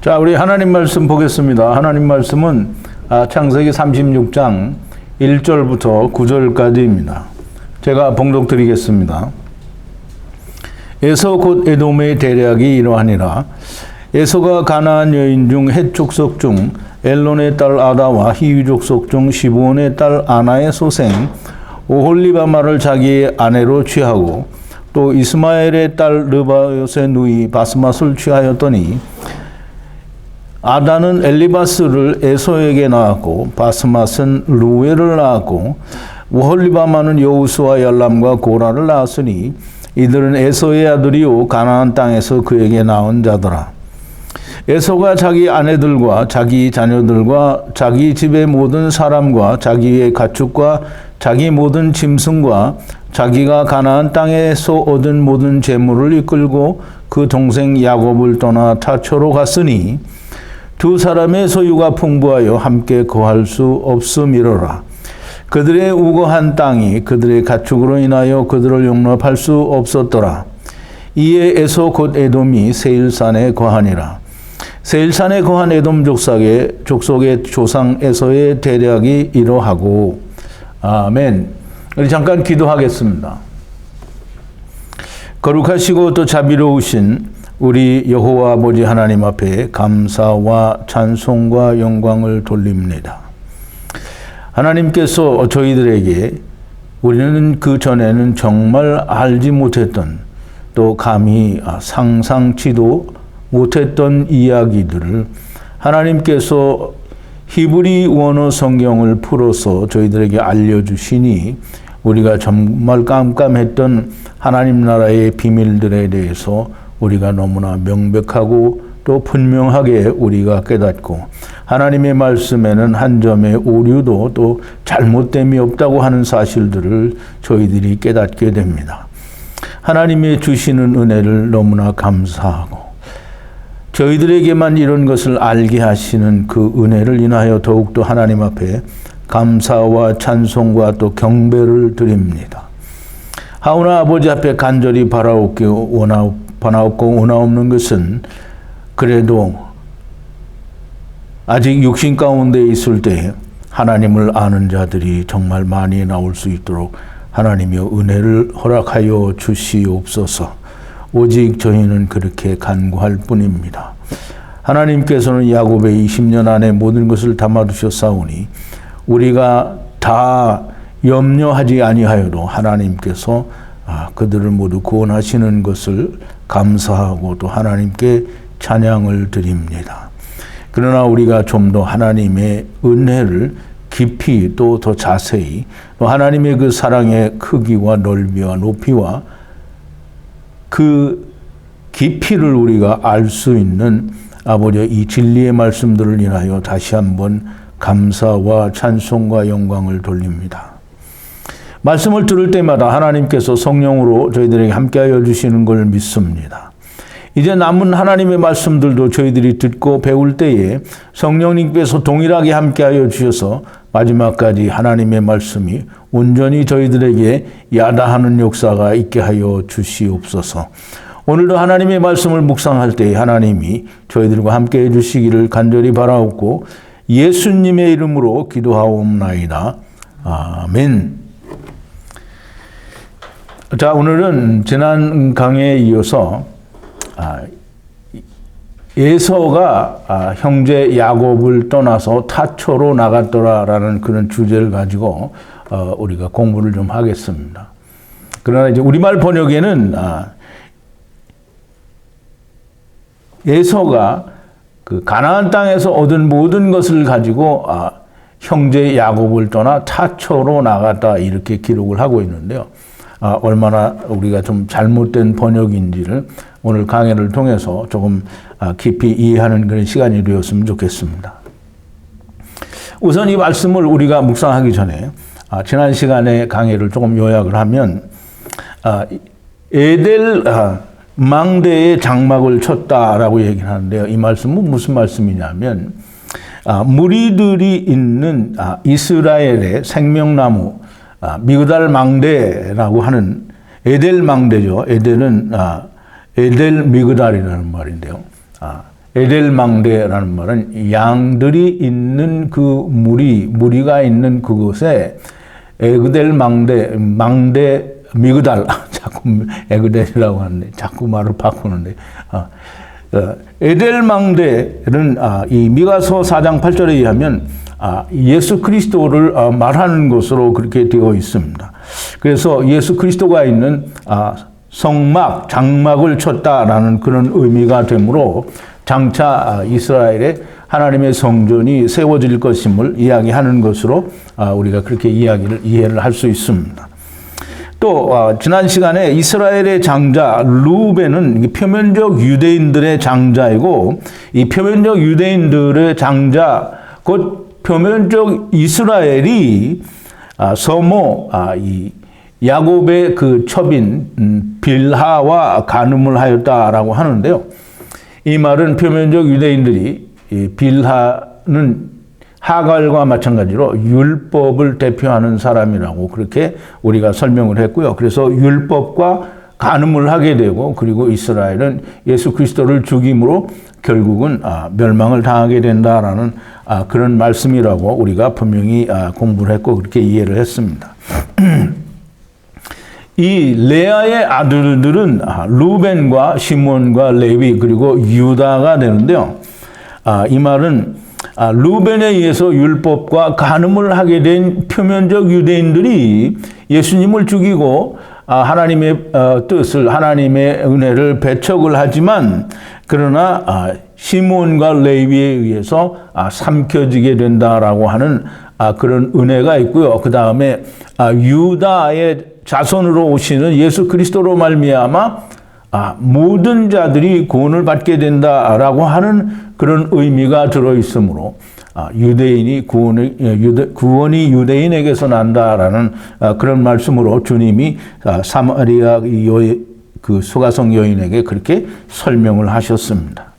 자, 우리 하나님 말씀 보겠습니다. 하나님 말씀은 창세기 36장 1절부터 9절까지입니다. 제가 봉독 드리겠습니다. 에서 곧 에돔의 대략이 이러하니라. 에서가 가나안 여인 중 헷 족속 중 엘론의 딸 아다와 히위 족속 중 시브온의 딸 아나의 소생 오홀리바마를 자기의 아내로 취하고 또 이스마엘의 딸 르바요의 누이 바스맛을 취하였더니 아다는 엘리바스를 에서에게 낳았고 바스맛은 루엘을 낳았고 오홀리바마는 여우스와 열람과 고라를 낳았으니 이들은 에서의 아들이요 가나안 땅에서 그에게 낳은 자더라. 에서가 자기 아내들과 자기 자녀들과 자기 집의 모든 사람과 자기의 가축과 자기 모든 짐승과 자기가 가나안 땅에서 얻은 모든 재물을 이끌고 그 동생 야곱을 떠나 타초로 갔으니 두 사람의 소유가 풍부하여 함께 거할 수 없음이로라. 그들의 우거한 땅이 그들의 가축으로 인하여 그들을 용납할 수 없었더라. 이에 에서 곧 에돔이 세일산에 거하니라. 세일산에 거한 에돔 족속의 조상 에서의 대략이 이러하고. 아멘. 우리 잠깐 기도하겠습니다. 거룩하시고 또 자비로우신 우리 여호와 아버지 하나님 앞에 감사와 찬송과 영광을 돌립니다. 하나님께서 저희들에게 우리는 그 전에는 정말 알지 못했던 또 감히 상상치도 못했던 이야기들을 하나님께서 히브리 원어 성경을 풀어서 저희들에게 알려주시니 우리가 정말 깜깜했던 하나님 나라의 비밀들에 대해서 우리가 너무나 명백하고 또 분명하게 우리가 깨닫고 하나님의 말씀에는 한 점의 오류도 또 잘못됨이 없다고 하는 사실들을 저희들이 깨닫게 됩니다. 하나님의 주시는 은혜를 너무나 감사하고 저희들에게만 이런 것을 알게 하시는 그 은혜를 인하여 더욱더 하나님 앞에 감사와 찬송과 또 경배를 드립니다. 하오나 아버지 앞에 간절히 바라옵고 원하옵는 것은 그래도 아직 육신 가운데 있을 때 하나님을 아는 자들이 정말 많이 나올 수 있도록 하나님의 은혜를 허락하여 주시옵소서. 오직 저희는 그렇게 간구할 뿐입니다. 하나님께서는 야곱의 20년 안에 모든 것을 담아두셨사오니 우리가 다 염려하지 아니하여도 하나님께서 그들을 모두 구원하시는 것을 감사하고 또 하나님께 찬양을 드립니다. 그러나 우리가 좀 더 하나님의 은혜를 깊이 또 더 자세히 또 하나님의 그 사랑의 크기와 넓이와 높이와 그 깊이를 우리가 알 수 있는 아버지 이 진리의 말씀들을 인하여 다시 한번 감사와 찬송과 영광을 돌립니다. 말씀을 들을 때마다 하나님께서 성령으로 저희들에게 함께하여 주시는 걸 믿습니다. 이제 남은 하나님의 말씀들도 저희들이 듣고 배울 때에 성령님께서 동일하게 함께하여 주셔서 마지막까지 하나님의 말씀이 온전히 저희들에게 야다하는 역사가 있게 하여 주시옵소서. 오늘도 하나님의 말씀을 묵상할 때 하나님이 저희들과 함께해 주시기를 간절히 바라옵고 예수님의 이름으로 기도하옵나이다. 아멘. 자, 오늘은 지난 강의에 이어서 에서가 형제 야곱을 떠나서 타초로 나갔더라라는 그런 주제를 가지고 우리가 공부를 좀 하겠습니다. 그러나 이제 우리말 번역에는 에서가 그 가나안 땅에서 얻은 모든 것을 가지고 형제 야곱을 떠나 타초로 나갔다 이렇게 기록을 하고 있는데요. 얼마나 우리가 좀 잘못된 번역인지를 오늘 강의를 통해서 조금 깊이 이해하는 그런 시간이 되었으면 좋겠습니다. 우선 이 말씀을 우리가 묵상하기 전에 지난 시간에 강의를 조금 요약을 하면 에델 망대에 장막을 쳤다라고 얘기를 하는데요. 이 말씀은 무슨 말씀이냐면 무리들이 있는 이스라엘의 생명나무 미그달 망대라고 하는 에델 망대죠. 에델은 에델 미그달이라는 말인데요. 에델망대라는 말은 양들이 있는 그 무리가 있는 그곳에 에그델망대, 망대 미그달, 자꾸 에그델이라고 하는데, 자꾸 말을 바꾸는데, 에델망대는 이 미가서 4장 8절에 의하면 예수 그리스도를 말하는 것으로 그렇게 되어 있습니다. 그래서 예수 그리스도가 있는 성막, 장막을 쳤다라는 그런 의미가 되므로 장차 이스라엘의 하나님의 성전이 세워질 것임을 이야기하는 것으로 우리가 그렇게 이해를 할 수 있습니다. 또 지난 시간에 이스라엘의 장자 루벤은 표면적 유대인들의 장자이고 이 표면적 유대인들의 장자 곧 표면적 이스라엘이 서모 이 야곱의 그 첩인 빌하와 간음을 하였다라고 하는데요. 이 말은 표면적 유대인들이 이 빌하는 하갈과 마찬가지로 율법을 대표하는 사람이라고 그렇게 우리가 설명을 했고요. 그래서 율법과 간음을 하게 되고 그리고 이스라엘은 예수 그리스도를 죽임으로 결국은 멸망을 당하게 된다라는 그런 말씀이라고 우리가 분명히 공부를 했고 그렇게 이해를 했습니다. 이 레아의 아들들은 루벤과 시몬과 레위 그리고 유다가 되는데요. 이 말은 루벤에 의해서 율법과 간음을 하게 된 표면적 유대인들이 예수님을 죽이고 하나님의 뜻을 하나님의 은혜를 배척을 하지만 그러나 시몬과 레위에 의해서 삼켜지게 된다라고 하는 그런 은혜가 있고요. 그 다음에 유다의 자손으로 오시는 예수 그리스도로 말미암아 모든 자들이 구원을 받게 된다라고 하는 그런 의미가 들어 있으므로 유대인이 구원이 유대인에게서 난다라는 그런 말씀으로 주님이 사마리아 그 소가성 여인에게 그렇게 설명을 하셨습니다.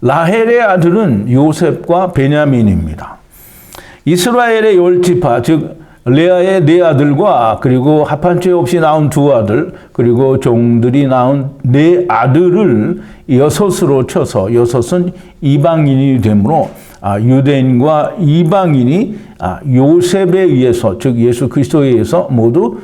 라헬의 아들은 요셉과 베냐민입니다. 이스라엘의 10지파 즉 레아의 4아들과 그리고 합한 죄 없이 낳은 2아들 그리고 종들이 낳은 4아들을 6으로 쳐서 6은 이방인이 되므로 유대인과 이방인이 요셉에 의해서 즉 예수 그리스도에 의해서 모두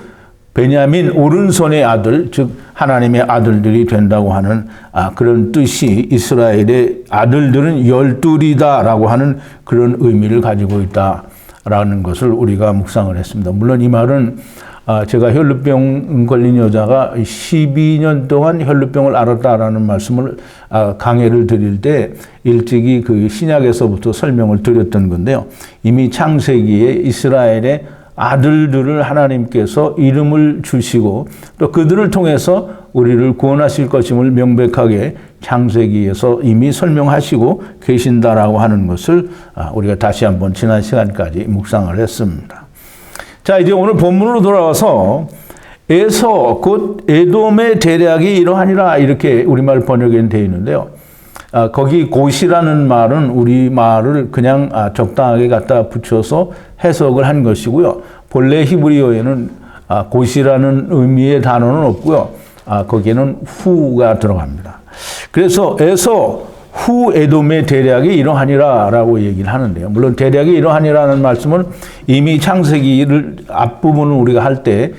베냐민 오른손의 아들 즉 하나님의 아들들이 된다고 하는 그런 뜻이 이스라엘의 아들들은 12이다라고 하는 그런 의미를 가지고 있다. 라는 것을 우리가 묵상을 했습니다. 물론 이 말은 제가 혈루병 걸린 여자가 12년 동안 혈루병을 앓았다라는 말씀을 강해를 드릴 때 일찍이 그 신약에서부터 설명을 드렸던 건데요. 이미 창세기에 이스라엘의 아들들을 하나님께서 이름을 주시고 또 그들을 통해서 우리를 구원하실 것임을 명백하게 창세기에서 이미 설명하시고 계신다라고 하는 것을 우리가 다시 한번 지난 시간까지 묵상을 했습니다. 자, 이제 오늘 본문으로 돌아와서 에서 곧 에돔의 대략이 이러하니라 이렇게 우리말 번역에 되어 있는데요. 거기 곧이라는 말은 우리 말을 그냥 적당하게 갖다 붙여서 해석을 한 것이고요. 본래 히브리어에는 곧이라는 의미의 단어는 없고요. 거기에는 후가 들어갑니다. 그래서 에서 후 에돔의 대략이 이러하니라 라고 얘기를 하는데요. 물론 대략이 이러하니라는 말씀은 이미 창세기를 앞부분을 우리가 할 때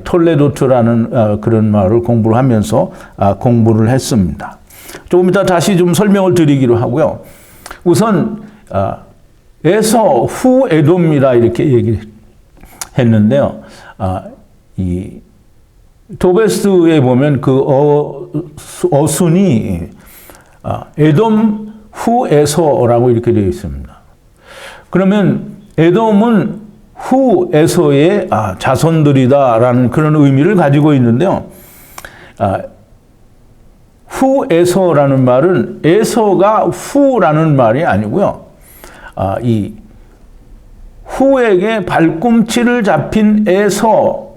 톨레도트라는 그런 말을 공부를 하면서 공부를 했습니다. 조금 이따 다시 좀 설명을 드리기로 하고요. 우선 에서 후 에돔이라 이렇게 얘기를 했는데요. 이 도베스에 보면 그 어순이 에돔 후 에서라고 이렇게 되어 있습니다. 그러면 에돔은 후 에서의 자손들이다라는 그런 의미를 가지고 있는데요. 후 에서라는 말은 에서가 후라는 말이 아니고요. 이 후에게 발꿈치를 잡힌 에서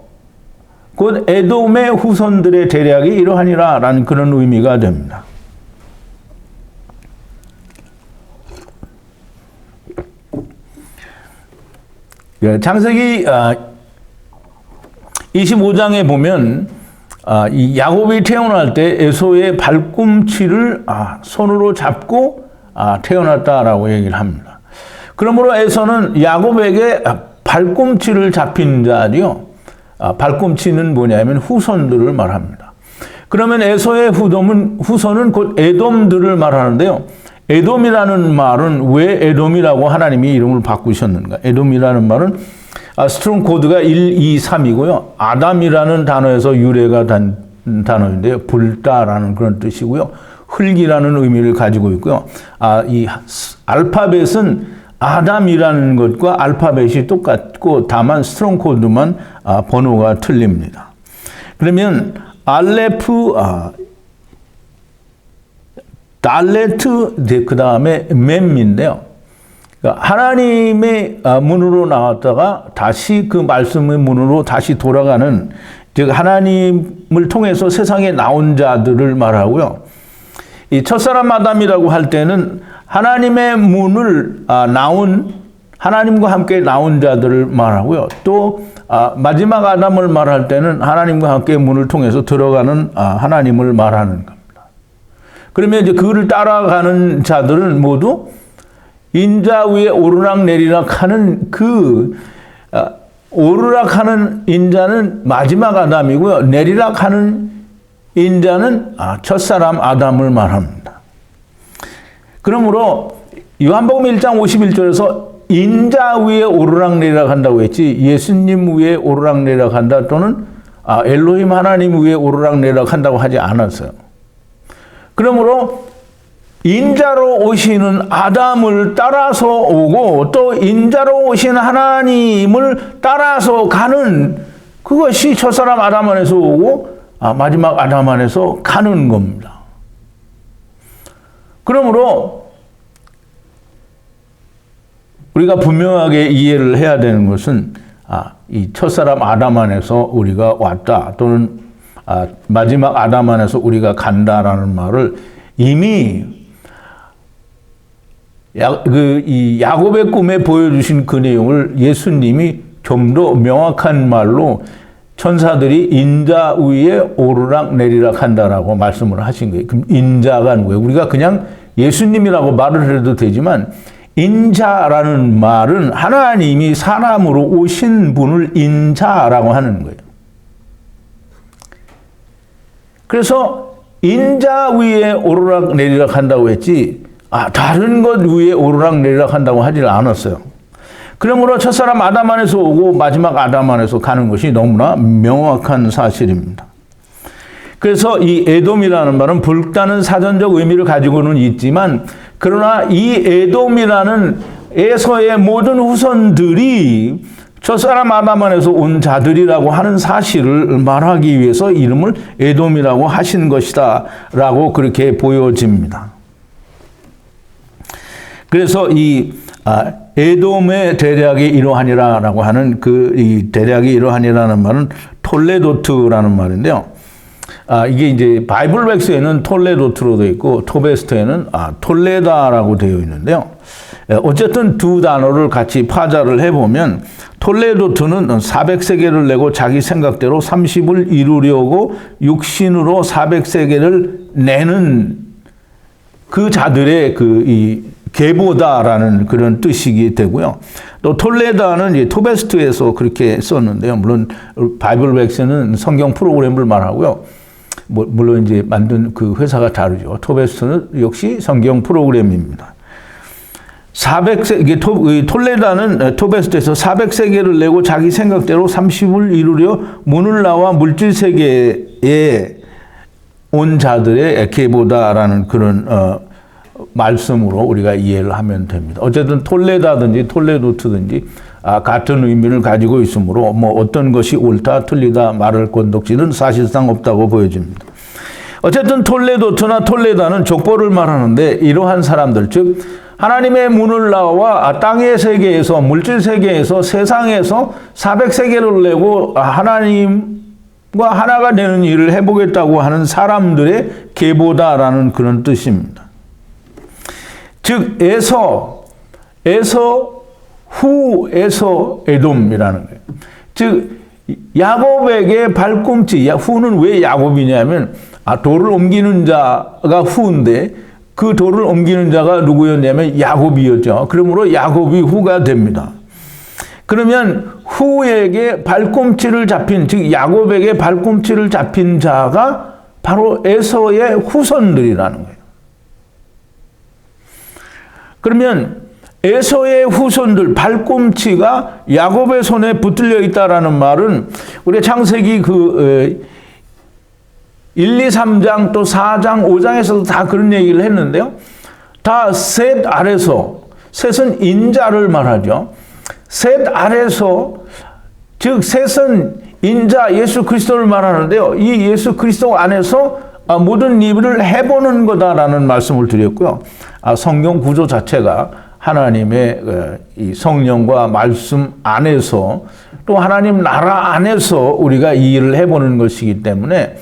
곧 에돔의 후손들의 대략이 이러하니라 라는 그런 의미가 됩니다. 창세기 25장에 보면 이 야곱이 태어날 때 에서의 발꿈치를 손으로 잡고 태어났다라고 얘기를 합니다. 그러므로 에서는 야곱에게 발꿈치를 잡힌 자리요. 발꿈치는 뭐냐면 후손들을 말합니다. 그러면 에서의 후손은 곧 에돔들을 말하는데요. 에돔이라는 말은 왜 에돔이라고 하나님이 이름을 바꾸셨는가? 에돔이라는 말은 스트롱 코드가 1, 2, 3이고요. 아담이라는 단어에서 유래가 된 단어인데요. 불다라는 그런 뜻이고요. 흙이라는 의미를 가지고 있고요. 이 알파벳은 아담이라는 것과 알파벳이 똑같고 다만 스트롱 코드만 번호가 틀립니다. 그러면 알레프, 달레트, 그 다음에 mem인데요. 하나님의 문으로 나왔다가 다시 그 말씀의 문으로 다시 돌아가는, 즉 하나님을 통해서 세상에 나온 자들을 말하고요. 이 첫사람 아담이라고 할 때는 하나님의 문을 나온, 하나님과 함께 나온 자들을 말하고요. 또 마지막 아담을 말할 때는 하나님과 함께 문을 통해서 들어가는 하나님을 말하는 겁니다. 그러면 이제 그를 따라가는 자들은 모두 인자 위에 오르락 내리락 하는 오르락 하는 인자는 마지막 아담이고요. 내리락 하는 인자는 첫사람 아담을 말합니다. 그러므로 요한복음 1장 51절에서 인자 위에 오르락 내리락 한다고 했지 예수님 위에 오르락 내리락 한다 또는 엘로힘 하나님 위에 오르락 내리락 한다고 하지 않았어요. 그러므로 인자로 오시는 아담을 따라서 오고 또 인자로 오신 하나님을 따라서 가는 그것이 첫사람 아담 안에서 오고 마지막 아담 안에서 가는 겁니다. 그러므로 우리가 분명하게 이해를 해야 되는 것은 이 첫사람 아담 안에서 우리가 왔다 또는 마지막 아담 안에서 우리가 간다라는 말을 이미 이 야곱의 꿈에 보여주신 그 내용을 예수님이 좀 더 명확한 말로 천사들이 인자 위에 오르락 내리락 한다라고 말씀을 하신 거예요. 그럼 인자가 누구예요? 우리가 그냥 예수님이라고 말을 해도 되지만 인자라는 말은 하나님이 사람으로 오신 분을 인자라고 하는 거예요. 그래서 인자 위에 오르락 내리락 한다고 했지 다른 것 위에 오르락 내리락 한다고 하지 않았어요. 그러므로 첫사람 아담 안에서 오고 마지막 아담 안에서 가는 것이 너무나 명확한 사실입니다. 그래서 이 에돔이라는 말은 불타는 사전적 의미를 가지고는 있지만 그러나 이 에돔이라는 에서의 모든 후손들이 첫사람 아담 안에서 온 자들이라고 하는 사실을 말하기 위해서 이름을 에돔이라고 하신 것이다 라고 그렇게 보여집니다. 그래서 이 에돔의 대략이 이러하니라라고 하는 이 대략이 이러하니라는 말은 톨레도트라는 말인데요. 이게 이제 바이블 백스에는 톨레도트로 되어 있고 토베스트에는 톨레다라고 되어 있는데요. 어쨌든 두 단어를 같이 파자를 해보면 톨레도트는 400세겔을 내고 자기 생각대로 30을 이루려고 육신으로 400세겔을 내는 그 자들의 이 계보다라는 그런 뜻이 되고요. 또 톨레다는 이제 토베스트에서 그렇게 썼는데요. 물론 바이블 백스는 성경 프로그램을 말하고요. 물론 이제 만든 그 회사가 다르죠. 토베스트는 역시 성경 프로그램입니다. 400세 이게 톨레다는 토베스트에서 400세계를 내고 자기 생각대로 30을 이루려 문을 나와 물질 세계에 온 자들의 계보다라는 그런 말씀으로 우리가 이해를 하면 됩니다. 어쨌든 톨레다든지 톨레도트든지 같은 의미를 가지고 있으므로 어떤 것이 옳다 틀리다 말할 건덕지는 사실상 없다고 보여집니다. 어쨌든 톨레도트나 톨레다는 족보를 말하는데 이러한 사람들 즉 하나님의 문을 나와 땅의 세계에서 물질 세계에서 세상에서 400세계를 내고 하나님과 하나가 되는 일을 해보겠다고 하는 사람들의 계보다라는 그런 뜻입니다. 즉 에서 후 에돔이라는 거예요. 즉 야곱에게 발꿈치, 후는 왜 야곱이냐면 돌을 옮기는 자가 후인데 그 돌을 옮기는 자가 누구였냐면 야곱이었죠. 그러므로 야곱이 후가 됩니다. 그러면 후에게 발꿈치를 잡힌, 즉 야곱에게 발꿈치를 잡힌 자가 바로 에서의 후손들이라는 거예요. 그러면 에서의 후손들, 발꿈치가 야곱의 손에 붙들려 있다라는 말은 우리 창세기 1, 2, 3장 또 4장, 5장에서도 다 그런 얘기를 했는데요. 다 셋 아래서, 셋은 인자를 말하죠. 셋 아래서, 즉 셋은 인자 예수 그리스도를 말하는데요. 이 예수 그리스도 안에서 모든 일을 해보는 거다라는 말씀을 드렸고요. 성경 구조 자체가 하나님의 이 성령과 말씀 안에서 또 하나님 나라 안에서 우리가 이 일을 해보는 것이기 때문에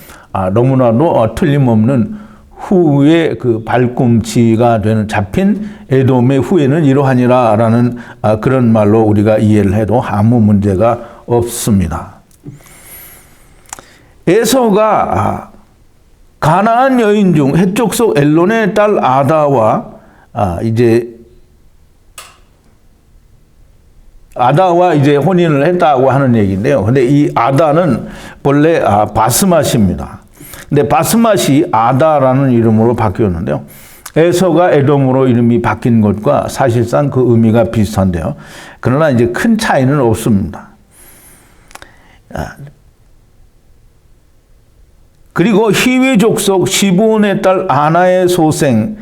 너무나도 틀림없는 후의 그 발꿈치가 되는 잡힌 에돔의 후에는 이러하니라라는 그런 말로 우리가 이해를 해도 아무 문제가 없습니다. 에서가 가나안 여인 중 헷 속 엘론의 딸 아다와 이제 혼인을 했다고 하는 얘기인데요. 근데 이 아다는 본래 바스맛입니다. 근데 바스맛이 아다라는 이름으로 바뀌었는데요. 에서가 에돔으로 이름이 바뀐 것과 사실상 그 의미가 비슷한데요. 그러나 이제 큰 차이는 없습니다. 그리고 히위 족속 시브온의 딸 아나의 소생은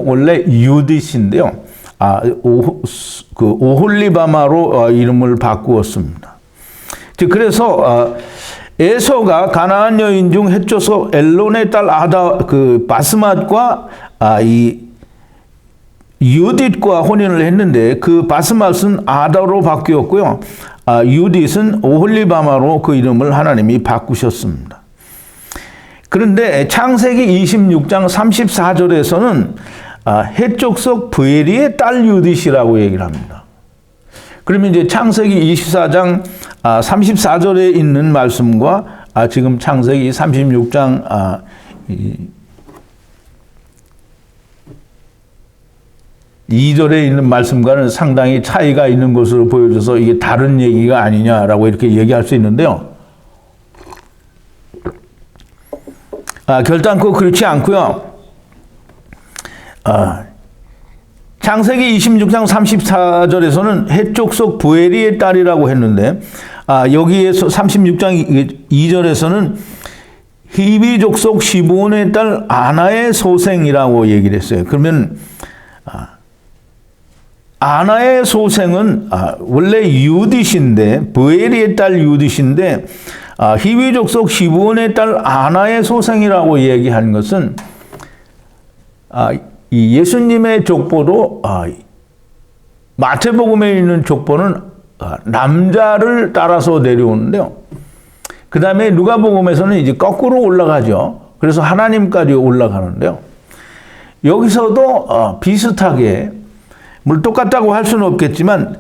원래 유딧인데요. 오홀리바마로 이름을 바꾸었습니다. 그래서 에서가 가나안 여인 중 헷줘서 엘론의 딸 아다 바스맛과 이 유딧과 혼인을 했는데 그 바스맛은 아다로 바뀌었고요. 유딧은 오홀리바마로 그 이름을 하나님이 바꾸셨습니다. 그런데 창세기 26장 34절에서는 헷 족속 브에리의 딸 유딧이라고 얘기를 합니다. 그러면 이제 창세기 24장 34절에 있는 말씀과 지금 창세기 36장 2절에 있는 말씀과는 상당히 차이가 있는 것으로 보여져서 이게 다른 얘기가 아니냐라고 이렇게 얘기할 수 있는데요. 결단코 그렇지 않고요. 창세기 26장 34절에서는 헷 족속 부엘리의 딸이라고 했는데 여기에서 36장 2절에서는 히비 족속 시브온의 딸 아나의 소생이라고 얘기를 했어요. 그러면 아나의 소생은 원래 유딧인데 부엘리의 딸 유딧인데 히비 족속 시브온의 딸 아나의 소생이라고 얘기한 것은 이 예수님의 족보도 마태복음에 있는 족보는 남자를 따라서 내려오는데요. 그 다음에 누가복음에서는 이제 거꾸로 올라가죠. 그래서 하나님까지 올라가는데요. 여기서도 비슷하게 물론 똑같다고 할 수는 없겠지만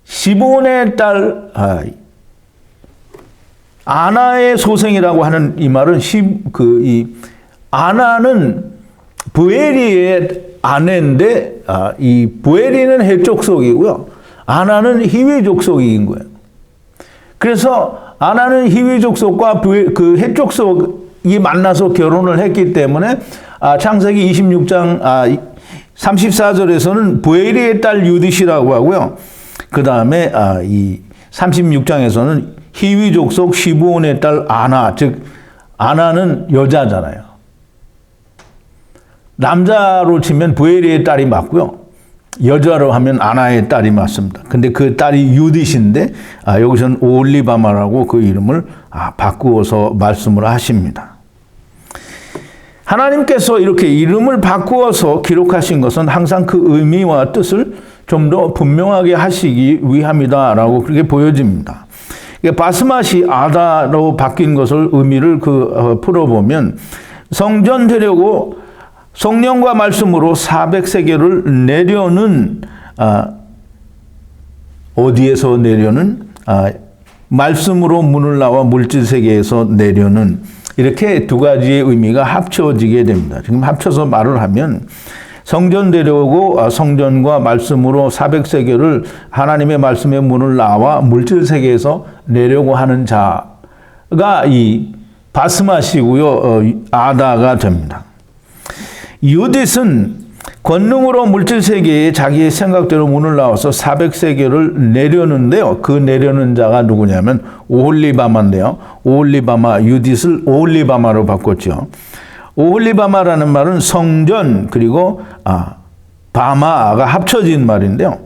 시브온의 딸 아나의 소생이라고 하는 이 말은 아나는 부엘리의 아내인데 이 부엘리는 헷 족속이고요. 아나는 히위 족속인 거예요. 그래서 아나는 히위 족속과 그 헷 족속이 만나서 결혼을 했기 때문에 창세기 26장 34절에서는 부엘리의 딸 유딧이라고 하고요. 그 다음에 이 36장에서는 히위 족속 시브온의 딸 아나, 즉 아나는 여자잖아요. 남자로 치면 부엘리의 딸이 맞고요. 여자로 하면 아나의 딸이 맞습니다. 근데 그 딸이 유딧인데 여기서는 오홀리바마라고 그 이름을 바꾸어서 말씀을 하십니다. 하나님께서 이렇게 이름을 바꾸어서 기록하신 것은 항상 그 의미와 뜻을 좀 더 분명하게 하시기 위함이다라고 그렇게 보여집니다. 바스맛이 아다로 바뀐 것을 의미를 풀어보면 성전 되려고 성령과 말씀으로 400세겔을 내려는 어디에서 내려는 말씀으로 문을 나와 물질 세계에서 내려는 이렇게 두 가지의 의미가 합쳐지게 됩니다. 지금 합쳐서 말을 하면 성전 데려오고 성전과 말씀으로 400세계를 하나님의 말씀의 문을 나와 물질 세계에서 내려고 하는 자가 이 바스맛이고요. 아다가 됩니다. 유딧은 권능으로 물질 세계에 자기의 생각대로 문을 나와서 400세계를 내려는데요. 그 내려는 자가 누구냐면 오홀리바마인데요. 오홀리바마, 유딧을 오홀리바마로 바꿨죠. 오홀리바마라는 말은 성전 그리고 바마가 합쳐진 말인데요.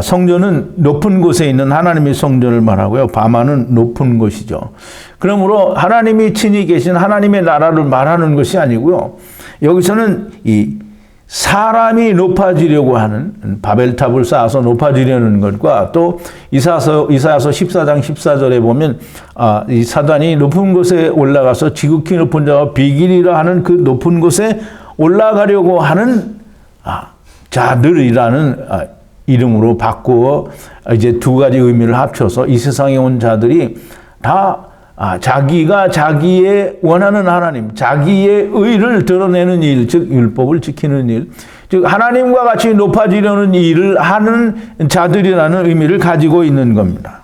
성전은 높은 곳에 있는 하나님의 성전을 말하고요. 바마는 높은 곳이죠. 그러므로 하나님이 친히 계신 하나님의 나라를 말하는 것이 아니고요. 여기서는 이 사람이 높아지려고 하는 바벨탑을 쌓아서 높아지려는 것과 또 이사야서 14장 14절에 보면 이 사단이 높은 곳에 올라가서 지극히 높은 자와 비길이라 하는 그 높은 곳에 올라가려고 하는 자들이라는 이름으로 바꾸어 이제 두 가지 의미를 합쳐서 이 세상에 온 자들이 다 자기가 자기의 원하는 하나님, 자기의 의를 드러내는 일, 즉 율법을 지키는 일, 즉 하나님과 같이 높아지려는 일을 하는 자들이라는 의미를 가지고 있는 겁니다.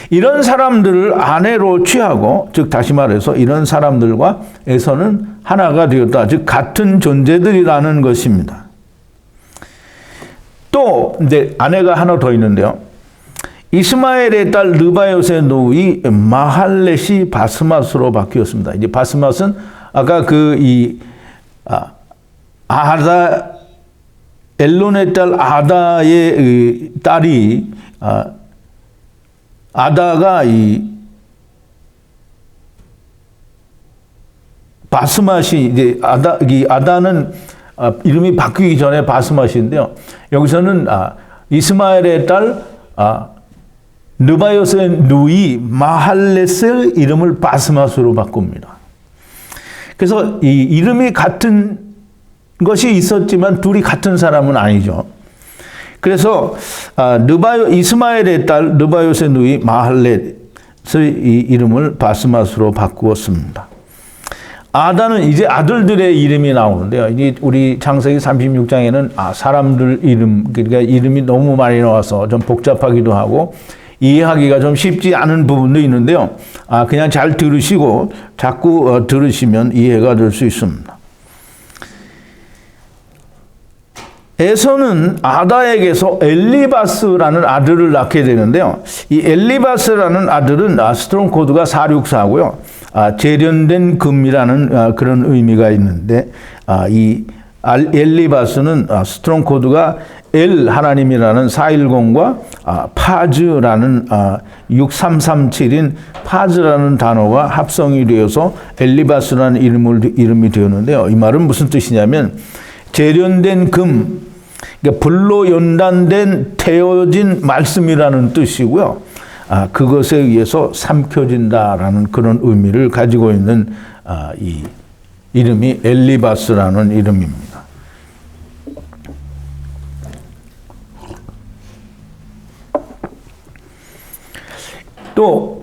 이런 사람들을 아내로 취하고, 즉 다시 말해서 이런 사람들과 에서는 하나가 되었다, 즉 같은 존재들이라는 것입니다. 또 이제 아내가 하나 더 있는데요. 이스마엘의 딸 느바요스의 노이 마할렛이 바스맛으로 바뀌었습니다. 이제 바스맛은 아까 엘론의 딸 아다의 딸이 아다가 바스맛이 이제 아다는 이름이 바뀌기 전에 바스맛인데요. 여기서는 이스마엘의 딸 느바요스의 누이 마할렛의 이름을 바스맛으로 바꿉니다. 그래서 이 이름이 같은 것이 있었지만 둘이 같은 사람은 아니죠. 그래서 이스마엘의 딸 느바요스의 누이 마할렛의 이 이름을 바스맛으로 바꾸었습니다. 아다는 이제 아들들의 이름이 나오는데요. 이제 우리 창세기 36장에는 사람들 이름, 그러니까 이름이 너무 많이 나와서 좀 복잡하기도 하고 이해하기가 좀 쉽지 않은 부분도 있는데요. 그냥 잘 들으시고 자꾸 들으시면 이해가 될 수 있습니다. 에서는 아다에게서 엘리바스라는 아들을 낳게 되는데요. 이 엘리바스라는 아들은 스트롱 코드가 464고요. 재련된 금이라는 그런 의미가 있는데 이 엘리바스는 스트롱 코드가 엘 하나님이라는 410과 파즈라는 6337인 파즈라는 단어가 합성이 되어서 엘리바스라는 이름이 되었는데요. 이 말은 무슨 뜻이냐면 재련된 금, 그러니까 불로 연단된 태워진 말씀이라는 뜻이고요. 그것에 의해서 삼켜진다라는 그런 의미를 가지고 있는 이 이름이 엘리바스라는 이름입니다. 또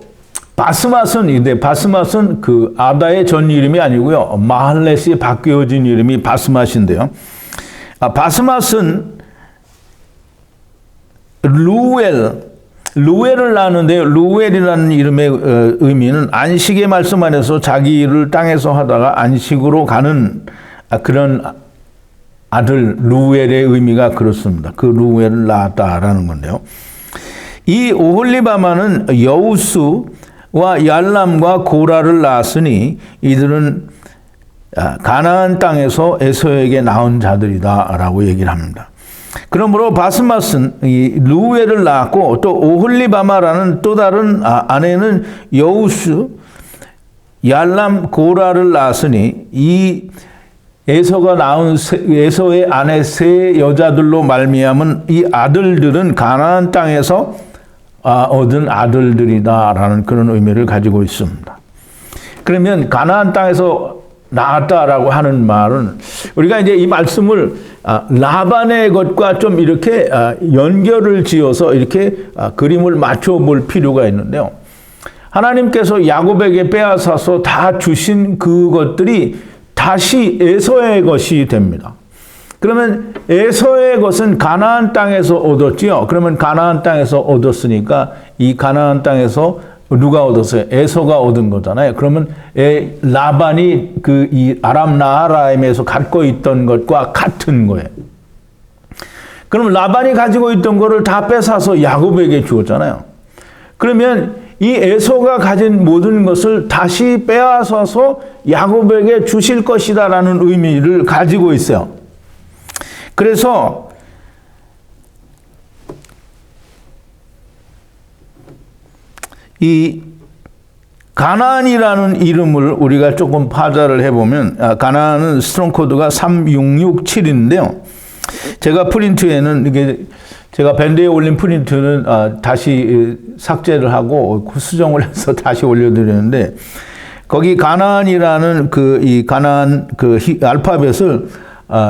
바스맛은 그 아다의 전 이름이 아니고요. 마할렛이 바뀌어진 이름이 바스맛인데요. 바스맛은 루엘을 낳는데요. 루엘이라는 이름의 의미는 안식의 말씀 안에서 자기 일을 땅에서 하다가 안식으로 가는 그런 아들 루엘의 의미가 그렇습니다. 그 루엘을 낳았다라는 건데요. 이 오홀리바마는 여우수와 얄람과 고라를 낳았으니 이들은 가나안 땅에서 에서에게 낳은 자들이다라고 얘기를 합니다. 그러므로 바스맛은 이 루엘을 낳았고 또 오홀리바마라는 또 다른 아내는 여우수, 얄람, 고라를 낳았으니 이 에서가 낳은 에서의 아내 세 여자들로 말미암은 이 아들들은 가나안 땅에서 얻은 아들들이다라는 그런 의미를 가지고 있습니다. 그러면 가나안 땅에서 낳았다라고 하는 말은 우리가 이제 이 말씀을 라반의 것과 좀 이렇게 연결을 지어서 이렇게 그림을 맞춰 볼 필요가 있는데요. 하나님께서 야곱에게 빼앗아서 다 주신 그것들이 다시 에서의 것이 됩니다. 그러면 에서의 것은 가나안 땅에서 얻었지요. 그러면 가나안 땅에서 얻었으니까 이 가나안 땅에서 누가 얻었어요? 에서가 얻은 거잖아요. 그러면 라반이 이 아람 나하라임에서 갖고 있던 것과 같은 거예요. 그럼 라반이 가지고 있던 거를 다 뺏어서 야곱에게 주었잖아요. 그러면 이 에서가 가진 모든 것을 다시 빼앗아서 야곱에게 주실 것이다라는 의미를 가지고 있어요. 그래서 이 가나안이라는 이름을 우리가 조금 파자를 해보면 가나안은 스트롱 코드가 3667인데요. 제가 프린트에는 이게 제가 밴드에 올린 프린트는 다시 삭제를 하고 수정을 해서 다시 올려드렸는데 거기 가나안이라는 이 가나안 알파벳을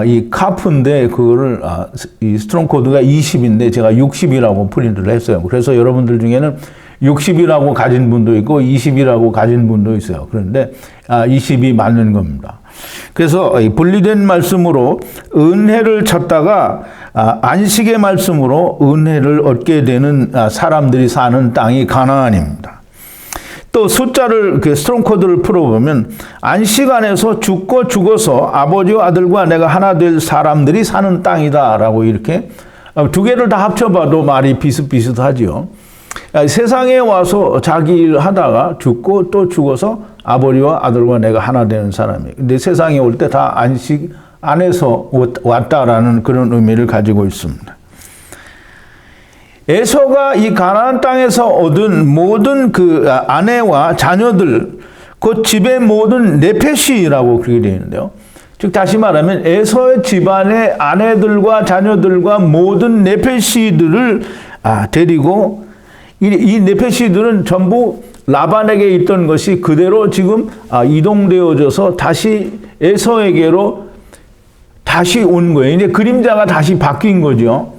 이 카프인데 그거를 이 스트롱 코드가 20인데 제가 60이라고 프린트를 했어요. 그래서 여러분들 중에는 60이라고 가진 분도 있고 20이라고 가진 분도 있어요. 그런데 20이 맞는 겁니다. 그래서 분리된 말씀으로 은혜를 찾다가 안식의 말씀으로 은혜를 얻게 되는 사람들이 사는 땅이 가나안입니다. 또 숫자를 스트롱 코드를 풀어보면 안식 안에서 죽고 죽어서 아버지와 아들과 내가 하나 될 사람들이 사는 땅이다라고 이렇게 두 개를 다 합쳐봐도 말이 비슷비슷하지요. 세상에 와서 자기 일 하다가 죽고 또 죽어서 아버지와 아들과 내가 하나 되는 사람이에요. 근데 세상에 올 때 다 안식 안에서 왔다라는 그런 의미를 가지고 있습니다. 에서가 이 가나안 땅에서 얻은 모든 그 아내와 자녀들, 그 집의 모든 네페시라고 그렇게 되어 있는데요. 즉 다시 말하면 에서의 집안의 아내들과 자녀들과 모든 네페시들을 데리고 이 네페시들은 전부 라반에게 있던 것이 그대로 지금 이동되어져서 다시 에서에게로 다시 온 거예요. 이제 그림자가 다시 바뀐 거죠.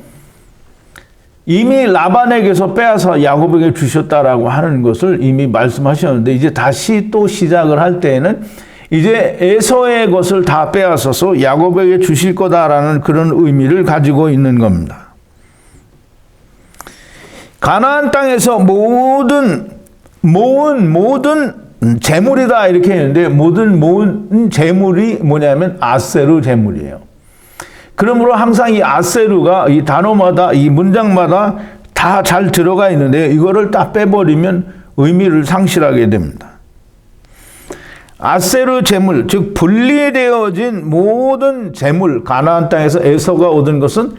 이미 라반에게서 빼앗아 야곱에게 주셨다라고 하는 것을 이미 말씀하셨는데 이제 다시 또 시작을 할 때에는 이제 에서의 것을 다 빼앗아서 야곱에게 주실 거다라는 그런 의미를 가지고 있는 겁니다. 가나안 땅에서 모은 재물이다 이렇게 했는데 모은 재물이 뭐냐면 아세르 재물이에요. 그러므로 항상 이 아세르가 이 단어마다 이 문장마다 다 잘 들어가 있는데 이거를 딱 빼버리면 의미를 상실하게 됩니다. 아세르 재물, 즉 분리되어진 모든 재물, 가나안 땅에서 에서가 얻은 것은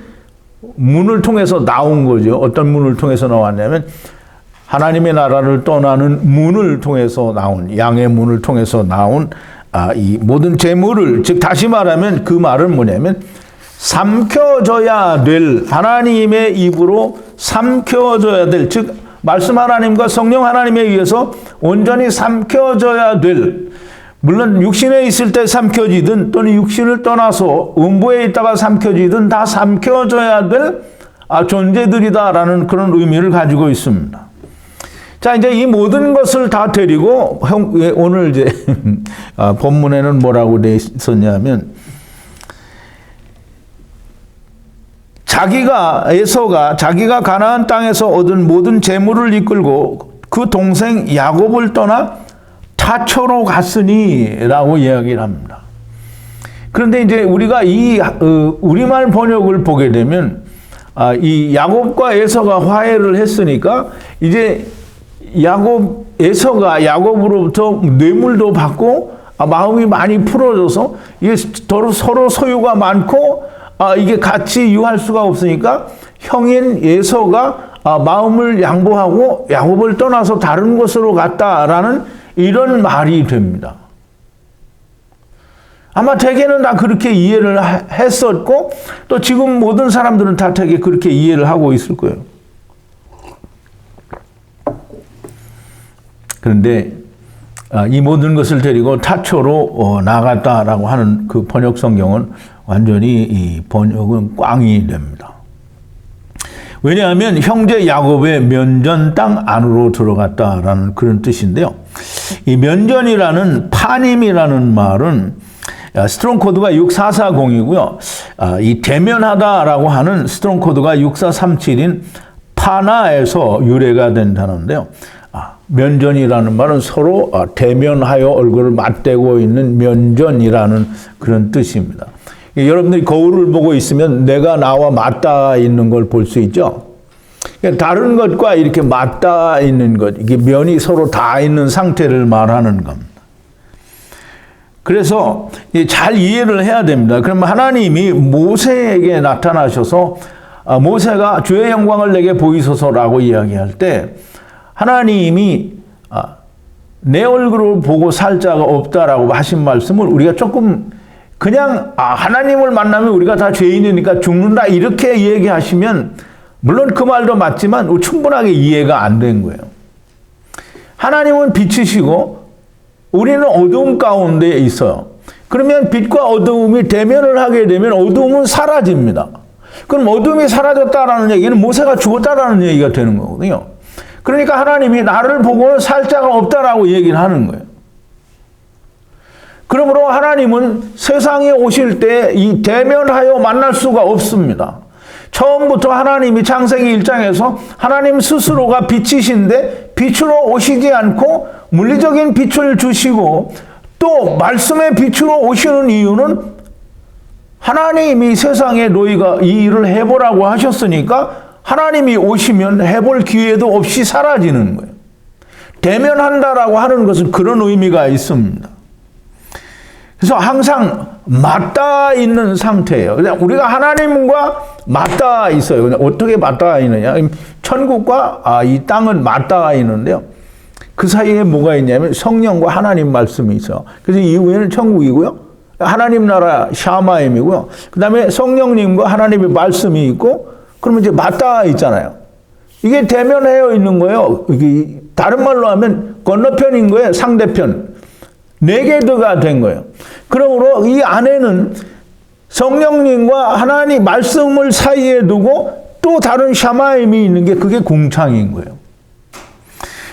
문을 통해서 나온 거죠. 어떤 문을 통해서 나왔냐면 하나님의 나라를 떠나는 문을 통해서 나온, 양의 문을 통해서 나온 이 모든 재물을, 즉 다시 말하면 그 말은 뭐냐면 삼켜져야 될, 하나님의 입으로 삼켜져야 될, 즉 말씀 하나님과 성령 하나님에 의해서 온전히 삼켜져야 될, 물론 육신에 있을 때 삼켜지든 또는 육신을 떠나서 음부에 있다가 삼켜지든 다 삼켜져야 될 존재들이다라는 그런 의미를 가지고 있습니다. 자, 이제 이 모든 것을 다 데리고 오늘 이제 본문에는 뭐라고 돼 있었냐면 에서가 자기가 가나안 땅에서 얻은 모든 재물을 이끌고 그 동생 야곱을 떠나 타초로 갔으니라고 이야기를 합니다. 그런데 이제 우리가 이 우리말 번역을 보게 되면 이 야곱과 에서가 화해를 했으니까 이제 에서가 야곱으로부터 뇌물도 받고 마음이 많이 풀어져서 이게 서로 소유가 많고 이게 같이 유할 수가 없으니까 형인 에서가 마음을 양보하고 야곱을 떠나서 다른 곳으로 갔다라는 이런 말이 됩니다. 아마 대개는 다 그렇게 이해를 했었고 또 지금 모든 사람들은 다 되게 그렇게 이해를 하고 있을 거예요. 그런데 이 모든 것을 데리고 타초로 나갔다라고 하는 그 번역 성경은 완전히 이 번역은 꽝이 됩니다. 왜냐하면 형제 야곱의 면전 땅 안으로 들어갔다라는 그런 뜻인데요. 이 면전이라는 파님이라는 말은 스트롱 코드가 6440이고요. 이 대면하다라고 하는 스트롱 코드가 6437인 파나에서 유래가 된 단어인데요. 면전이라는 말은 서로 대면하여 얼굴을 맞대고 있는 면전이라는 그런 뜻입니다. 여러분들이 거울을 보고 있으면 내가 나와 맞닿아 있는 걸 볼 수 있죠. 다른 것과 이렇게 맞닿아 있는 것, 이게 면이 서로 닿아 있는 상태를 말하는 겁니다. 그래서 잘 이해를 해야 됩니다. 그러면 하나님이 모세에게 나타나셔서 모세가 주의 영광을 내게 보이소서라고 이야기할 때 하나님이 내 얼굴을 보고 살 자가 없다라고 하신 말씀을 우리가 조금 그냥 하나님을 만나면 우리가 다 죄인이니까 죽는다 이렇게 얘기하시면 물론 그 말도 맞지만 충분하게 이해가 안 된 거예요. 하나님은 빛이시고 우리는 어두움 가운데 있어요. 그러면 빛과 어두움이 대면을 하게 되면 어두움은 사라집니다. 그럼 어두움이 사라졌다라는 얘기는 모세가 죽었다라는 얘기가 되는 거거든요. 그러니까 하나님이 나를 보고는 살 자가 없다라고 얘기를 하는 거예요. 그러므로 하나님은 세상에 오실 때 이 대면하여 만날 수가 없습니다. 처음부터 하나님이 창세기 1장에서 하나님 스스로가 빛이신데 빛으로 오시지 않고 물리적인 빛을 주시고 또 말씀의 빛으로 오시는 이유는 하나님이 세상에 너희가 이 일을 해보라고 하셨으니까 하나님이 오시면 해볼 기회도 없이 사라지는 거예요. 대면한다라고 하는 것은 그런 의미가 있습니다. 그래서 항상 맞닿아 있는 상태예요. 그냥 우리가 하나님과 맞닿아 있어요. 그냥 어떻게 맞닿아 있느냐? 천국과 이 땅은 맞닿아 있는데요. 그 사이에 뭐가 있냐면 성령과 하나님 말씀이 있어요. 그래서 이후에는 천국이고요. 하나님 나라 샤마임이고요. 그 다음에 성령님과 하나님의 말씀이 있고 그러면 이제 맞닿아 있잖아요. 이게 대면하여 있는 거예요. 이게 다른 말로 하면 건너편인 거예요. 상대편. 네게드가 된 거예요. 그러므로 이 안에는 성령님과 하나님 말씀을 사이에 두고 또 다른 샤마임이 있는 게 그게 궁창인 거예요.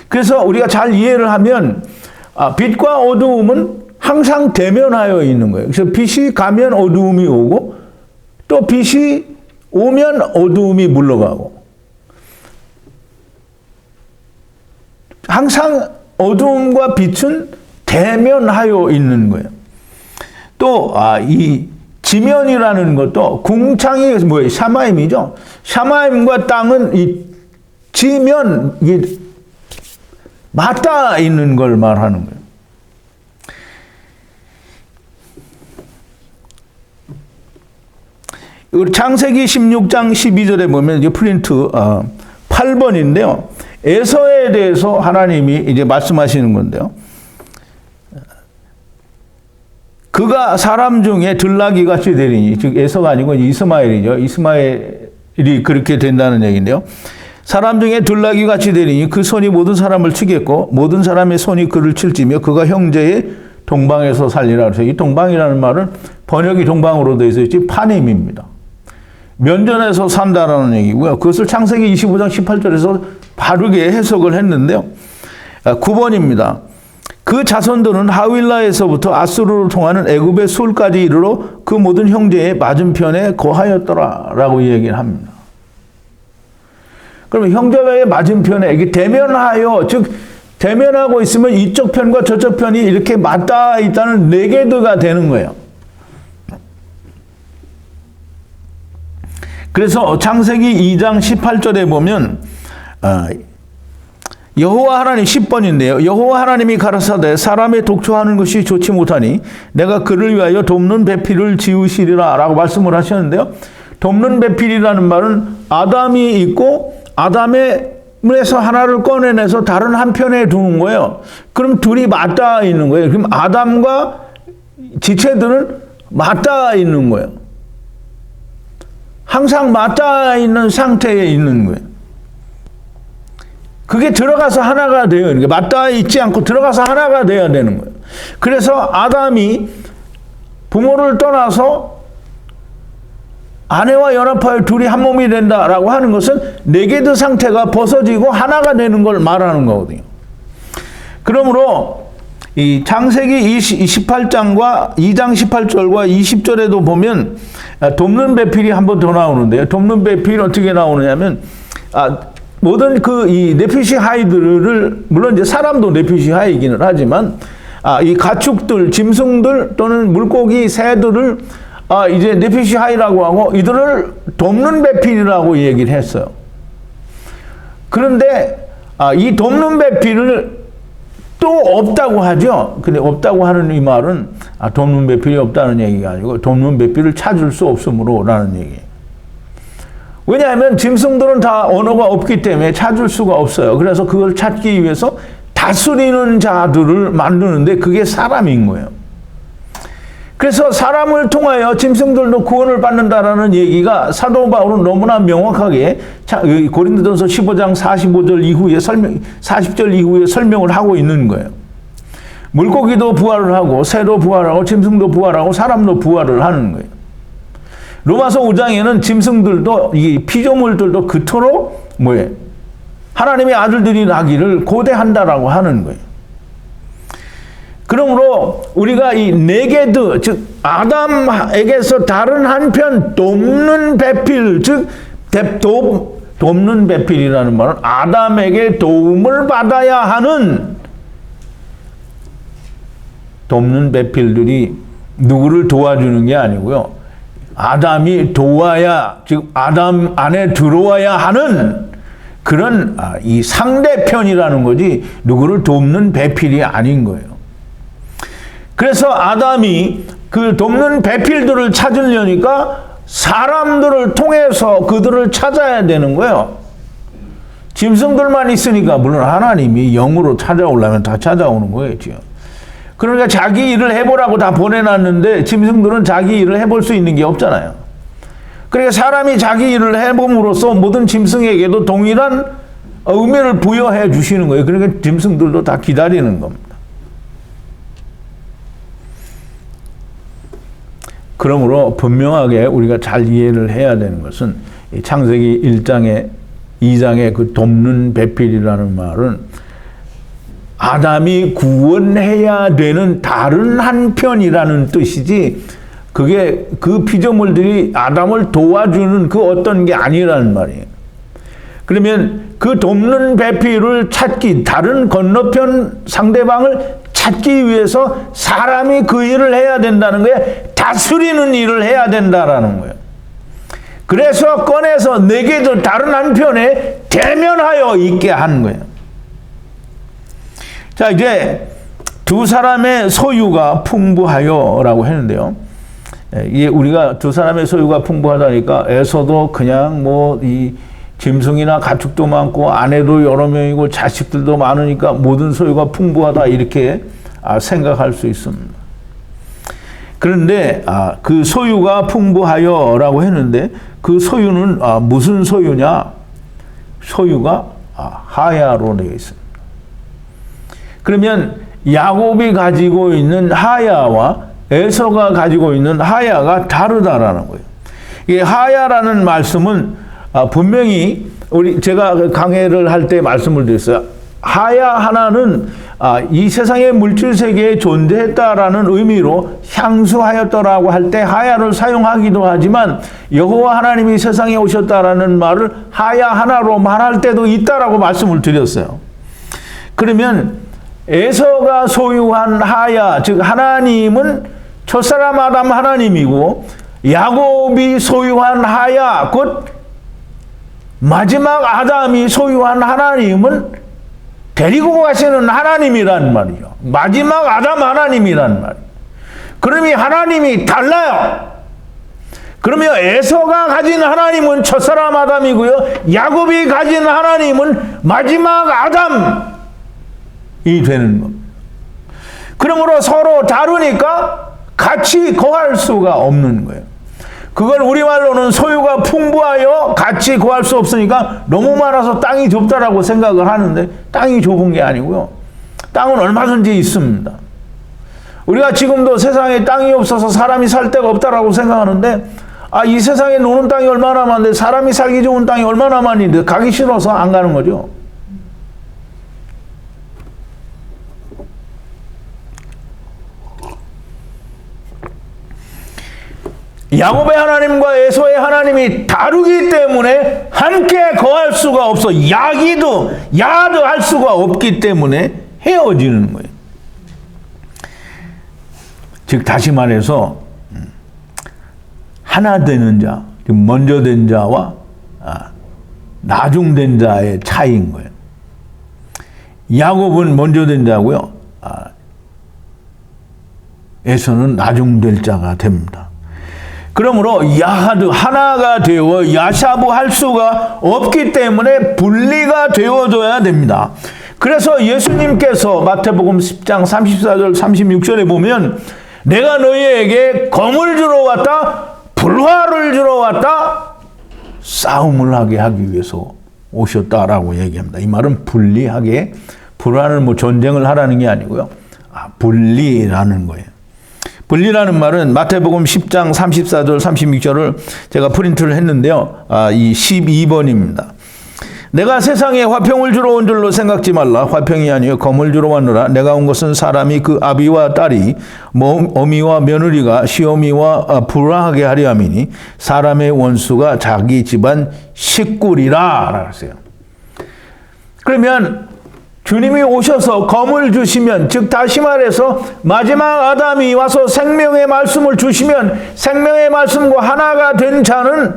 그래서 우리가 잘 이해를 하면 빛과 어두움은 항상 대면하여 있는 거예요. 그래서 빛이 가면 어두움이 오고 또 빛이 오면 어두움이 물러가고 항상 어두움과 빛은 대면하여 있는 거예요. 또 이 지면이라는 것도 궁창이 뭐예요? 샤마임이죠. 샤마임과 땅은 이 지면 이게 맞닿아 있는 걸 말하는 거예요. 우리 창세기 16장 12절에 보면 이제 프린트 8번인데요. 에서에 대해서 하나님이 이제 말씀하시는 건데요. 그가 사람 중에 들나귀 같이 되리니, 즉 에서가 아니고 이스마엘이죠. 이스마엘이 그렇게 된다는 얘기인데요. 사람 중에 들나귀 같이 되리니 그 손이 모든 사람을 치겠고 모든 사람의 손이 그를 칠지며 그가 형제의 동방에서 살리라. 그래서 이 동방이라는 말은 번역이 동방으로 되어 있지 파님입니다. 면전에서 산다라는 얘기고요. 그것을 창세기 25장 18절에서 바르게 해석을 했는데요. 9번입니다. 그 자손들은 하윌라에서부터 아수르로 통하는 애굽의 술까지 이르러 그 모든 형제의 맞은편에 거하였더라라고 얘기를 합니다. 그러면 형제의 맞은편에 이게 대면하여, 즉 대면하고 있으면 이쪽 편과 저쪽 편이 이렇게 맞닿아 있다는 네게드가 되는 거예요. 그래서 창세기 2장 18절에 보면 여호와 하나님 10번인데요. 여호와 하나님이 가라사대 사람의 독초하는 것이 좋지 못하니 내가 그를 위하여 돕는 배필을 지으시리라 라고 말씀을 하셨는데요. 돕는 배필이라는 말은 아담이 있고 아담에서 하나를 꺼내내서 다른 한편에 두는 거예요. 그럼 둘이 맞닿아 있는 거예요. 그럼 아담과 지체들은 맞닿아 있는 거예요. 항상 맞닿아 있는 상태에 있는 거예요. 그게 들어가서 하나가 돼요. 이렇게 맞닿아 있지 않고 들어가서 하나가 돼야 되는 거예요. 그래서 아담이 부모를 떠나서 아내와 연합하여 둘이 한 몸이 된다라고 하는 것은 네게드 상태가 벗어지고 하나가 되는 걸 말하는 거거든요. 그러므로 이 창세기 28장과 2장 18절과 20절에도 보면 돕는 배필이 한 번 더 나오는데요. 돕는 배필이 어떻게 나오느냐면 모든 이 네피시 하이들을, 물론 이제 사람도 네피시 하이기는 하지만 이 가축들, 짐승들 또는 물고기, 새들을 이제 네피시 하이라고 하고 이들을 돕는 배필이라고 얘기를 했어요. 그런데 이 돕는 배필을 또 없다고 하죠. 근데 없다고 하는 이 말은 돕는 배필이 없다는 얘기가 아니고 돕는 배필을 찾을 수 없으므로라는 얘기예요. 왜냐하면 짐승들은 다 언어가 없기 때문에 찾을 수가 없어요. 그래서 그걸 찾기 위해서 다스리는 자들을 만드는데 그게 사람인 거예요. 그래서 사람을 통하여 짐승들도 구원을 받는다라는 얘기가 사도 바울은 너무나 명확하게 고린도전서 15장 45절 이후에 40절 이후에 설명을 하고 있는 거예요. 물고기도 부활을 하고 새도 부활하고 짐승도 부활하고 사람도 부활을 하는 거예요. 로마서 5장에는 짐승들도 이 피조물들도 그토록 하나님의 아들들이 나기를 고대한다라고 하는 거예요. 그러므로 우리가 이 네게드, 즉 아담에게서 다른 한편 돕는 배필, 즉 돕는 배필이라는 말은 아담에게 도움을 받아야 하는 돕는 배필들이 누구를 도와주는 게 아니고요. 아담이 도와야, 즉 아담 안에 들어와야 하는 그런 이 상대편이라는 거지 누구를 돕는 배필이 아닌 거예요. 그래서 아담이 그 돕는 배필들을 찾으려니까 사람들을 통해서 그들을 찾아야 되는 거예요. 짐승들만 있으니까 물론 하나님이 영으로 찾아오려면 다 찾아오는 거예요. 지금. 그러니까 자기 일을 해보라고 다 보내놨는데 짐승들은 자기 일을 해볼 수 있는 게 없잖아요. 그러니까 사람이 자기 일을 해봄으로써 모든 짐승에게도 동일한 의미를 부여해 주시는 거예요. 그러니까 짐승들도 다 기다리는 겁니다. 그러므로 분명하게 우리가 잘 이해를 해야 되는 것은 창세기 1장에 2장의 그 돕는 배필이라는 말은 아담이 구원해야 되는 다른 한편이라는 뜻이지 그게 그 피조물들이 아담을 도와주는 그 어떤 게 아니라는 말이에요. 그러면 그 돕는 배필을 찾기, 다른 건너편 상대방을 찾기 위해서 사람이 그 일을 해야 된다는 거예요. 다스리는 일을 해야 된다라는 거예요. 그래서 꺼내서 네게도 다른 한편에 대면하여 있게 하는 거예요. 자, 이제 두 사람의 소유가 풍부하여라고 했는데요. 이게 우리가 두 사람의 소유가 풍부하다니까 에서도 그냥 이 짐승이나 가축도 많고 아내도 여러 명이고 자식들도 많으니까 모든 소유가 풍부하다 이렇게 생각할 수 있습니다. 그런데 그 소유가 풍부하여라고 했는데 그 소유는 무슨 소유냐? 소유가 하야로 되어 있습니다. 그러면 야곱이 가지고 있는 하야와 에서가 가지고 있는 하야가 다르다라는 거예요. 이 하야라는 말씀은 분명히 제가 강해를 할 때 말씀을 드렸어요. 하야 하나는 이 세상의 물질 세계에 존재했다라는 의미로 향수하였더라고 할 때 하야를 사용하기도 하지만 여호와 하나님이 세상에 오셨다라는 말을 하야 하나로 말할 때도 있다라고 말씀을 드렸어요. 그러면 에서가 소유한 하야, 즉 하나님은 첫사람 아담 하나님이고 야곱이 소유한 하야, 곧 마지막 아담이 소유한 하나님은 데리고 가시는 하나님이란 말이죠. 마지막 아담 하나님이란 말이에요. 그러면 하나님이 달라요. 그러면 에서가 가진 하나님은 첫사람 아담이고요. 야곱이 가진 하나님은 마지막 아담이 되는 겁니다. 그러므로 서로 다르니까 같이 거할 수가 없는 거예요. 그걸 우리말로는 소유가 풍부하여 같이 구할 수 없으니까 너무 많아서 땅이 좁다라고 생각을 하는데 땅이 좁은 게 아니고요. 땅은 얼마든지 있습니다. 우리가 지금도 세상에 땅이 없어서 사람이 살 데가 없다라고 생각하는데 이 세상에 노는 땅이 얼마나 많은데 사람이 살기 좋은 땅이 얼마나 많은데 가기 싫어서 안 가는 거죠. 야곱의 하나님과 에서의 하나님이 다르기 때문에 함께 거할 수가 없어. 야도 할 수가 없기 때문에 헤어지는 거예요. 즉 다시 말해서 하나 되는 자, 먼저 된 자와 나중된 자의 차이인 거예요. 야곱은 먼저 된 자고요. 에서는 나중될 자가 됩니다. 그러므로 하나가 되어 야샤브할 수가 없기 때문에 분리가 되어줘야 됩니다. 그래서 예수님께서 마태복음 10장 34절 36절에 보면 내가 너희에게 검을 주러 왔다, 불화를 주러 왔다, 싸움을 하게 하기 위해서 오셨다라고 얘기합니다. 이 말은 분리하게, 불화는 전쟁을 하라는 게 아니고요. 분리라는 거예요. 분리라는 말은 마태복음 10장 34절 36절을 제가 프린트를 했는데요. 이 12번입니다. 내가 세상에 화평을 주러 온 줄로 생각지 말라. 화평이 아니요 검을 주러 왔노라. 내가 온 것은 사람이 그 아비와 딸이 어미와 며느리가 시어미와 불화하게 하려 함이니 사람의 원수가 자기 집안 식구리라 라고 했어요. 그러면 주님이 오셔서 검을 주시면, 즉 다시 말해서 마지막 아담이 와서 생명의 말씀을 주시면 생명의 말씀과 하나가 된 자는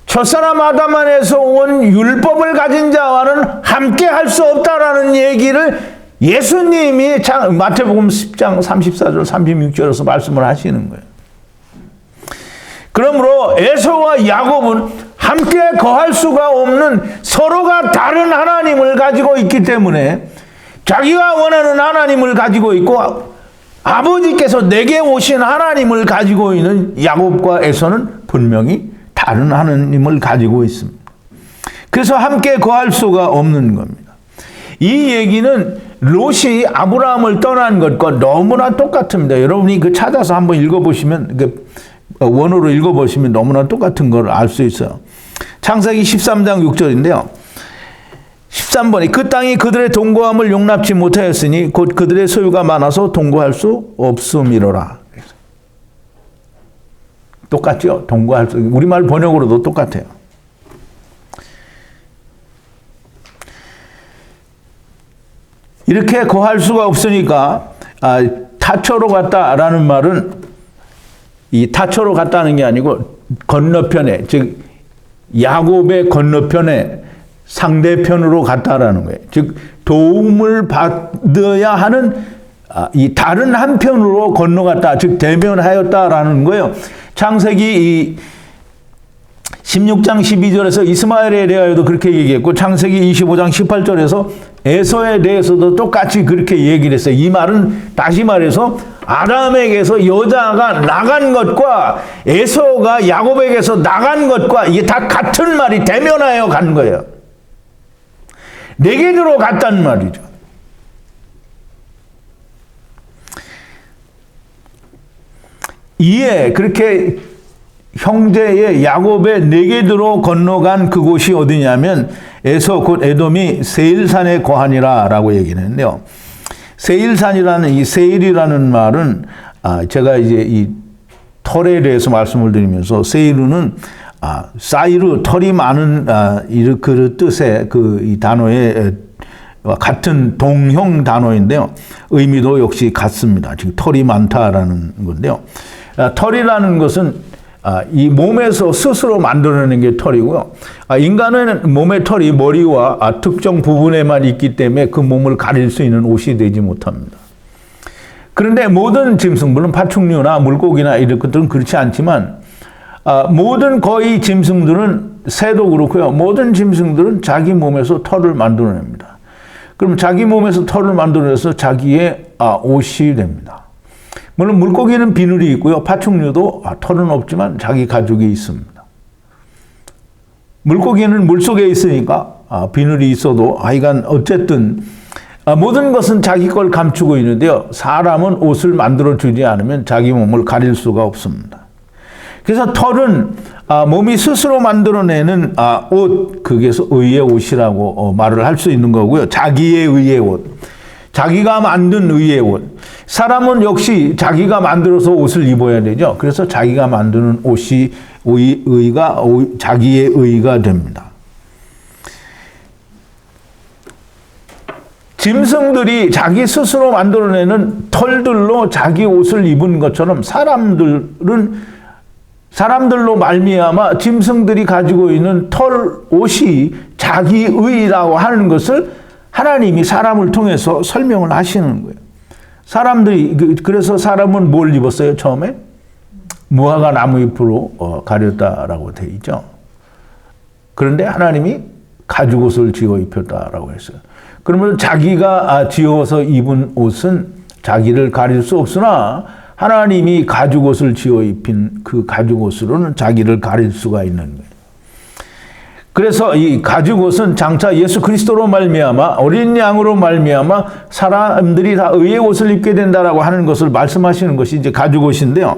첫사람 아담 안에서 온 율법을 가진 자와는 함께 할 수 없다라는 얘기를 예수님이 마태복음 10장 34절 36절에서 말씀을 하시는 거예요. 그러므로 에서와 야곱은 함께 거할 수가 없는 서로가 다른 하나님을 가지고 있기 때문에 자기가 원하는 하나님을 가지고 있고 아버지께서 내게 오신 하나님을 가지고 있는 야곱과 에서는 분명히 다른 하나님을 가지고 있습니다. 그래서 함께 거할 수가 없는 겁니다. 이 얘기는 롯이 아브라함을 떠난 것과 너무나 똑같습니다. 여러분이 찾아서 한번 읽어보시면, 원어로 읽어보시면 너무나 똑같은 걸 알 수 있어요. 창세기 13장 6절인데요. 13번이 그 땅이 그들의 동거함을 용납치 못하였으니 곧 그들의 소유가 많아서 동거할 수 없음이로라. 똑같죠? 동거할 수, 우리말 번역으로도 똑같아요. 이렇게 거할 수가 없으니까 타초로 갔다라는 말은 이 타초로 갔다는 게 아니고 건너편에, 즉 야곱의 건너편에 상대편으로 갔다라는 거예요. 즉 도움을 받아야 하는 이 다른 한편으로 건너갔다, 즉 대면하였다라는 거예요. 창세기 16장 12절에서 이스마엘에 대하여도 그렇게 얘기했고 창세기 25장 18절에서 에서에 대해서도 똑같이 그렇게 얘기를 했어요. 이 말은 다시 말해서 아담에게서 여자가 나간 것과 에서가 야곱에게서 나간 것과 이게 다 같은 말이 대면하여 간 거예요. 네게드로 갔단 말이죠. 이에 그렇게 형제의 야곱의 네게드로 건너간 그곳이 어디냐면 에서 곧 에돔이 세일산에 거하니라 라고 얘기를 했는데요. 세일산이라는 이 세일이라는 말은 제가 이제 이 털에 대해서 말씀을 드리면서 세일은 사이르 털이 많은 그 뜻의 이 단어의 같은 동형 단어인데요. 의미도 역시 같습니다. 지금 털이 많다라는 건데요. 털이라는 것은 이 몸에서 스스로 만들어내는 게 털이고요. 인간은 몸의 털이 머리와 특정 부분에만 있기 때문에 그 몸을 가릴 수 있는 옷이 되지 못합니다. 그런데 모든 짐승, 물론 파충류나 물고기나 이런 것들은 그렇지 않지만 모든 거의 짐승들은 새도 그렇고요. 모든 짐승들은 자기 몸에서 털을 만들어냅니다. 그럼 자기 몸에서 털을 만들어내서 자기의 옷이 됩니다. 물론 물고기는 비늘이 있고요. 파충류도 털은 없지만 자기 가죽이 있습니다. 물고기는 물속에 있으니까 비늘이 있어도 하여간 어쨌든 모든 것은 자기 걸 감추고 있는데요. 사람은 옷을 만들어주지 않으면 자기 몸을 가릴 수가 없습니다. 그래서 털은 몸이 스스로 만들어내는 옷, 그게서 의의 옷이라고 말을 할 수 있는 거고요. 자기의 의의 옷. 자기가 만든 의의 옷. 사람은 역시 자기가 만들어서 옷을 입어야 되죠. 그래서 자기가 만드는 옷이 자기의 의가 됩니다. 짐승들이 자기 스스로 만들어내는 털들로 자기 옷을 입은 것처럼 사람들로 말미암아 짐승들이 가지고 있는 털 옷이 자기 의라고 하는 것을 하나님이 사람을 통해서 설명을 하시는 거예요. 그래서 사람은 뭘 입었어요, 처음에? 무화과 나무잎으로 가렸다라고 되어 있죠. 그런데 하나님이 가죽옷을 지어 입혔다라고 했어요. 그러면 자기가 지어서 입은 옷은 자기를 가릴 수 없으나 하나님이 가죽옷을 지어 입힌 그 가죽옷으로는 자기를 가릴 수가 있는 거예요. 그래서 이 가죽옷은 장차 예수 그리스도로 말미암아 어린 양으로 말미암아 사람들이 다 의의 옷을 입게 된다라고 하는 것을 말씀하시는 것이 이제 가죽옷인데요.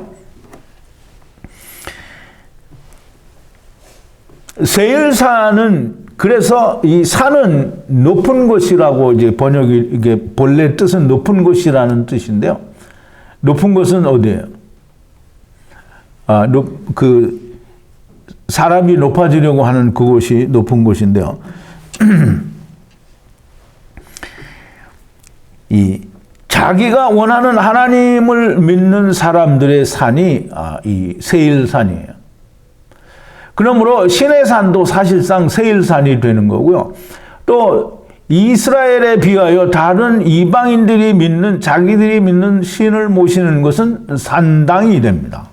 세일산은 그래서 이 산은 높은 곳이라고 이제 이게 본래 뜻은 높은 곳이라는 뜻인데요. 높은 곳은 어디예요? 사람이 높아지려고 하는 그곳이 높은 곳인데요. 자기가 원하는 하나님을 믿는 사람들의 산이 이 세일산이에요. 그러므로 신의 산도 사실상 세일산이 되는 거고요. 또 이스라엘에 비하여 다른 이방인들이 자기들이 믿는 신을 모시는 것은 산당이 됩니다.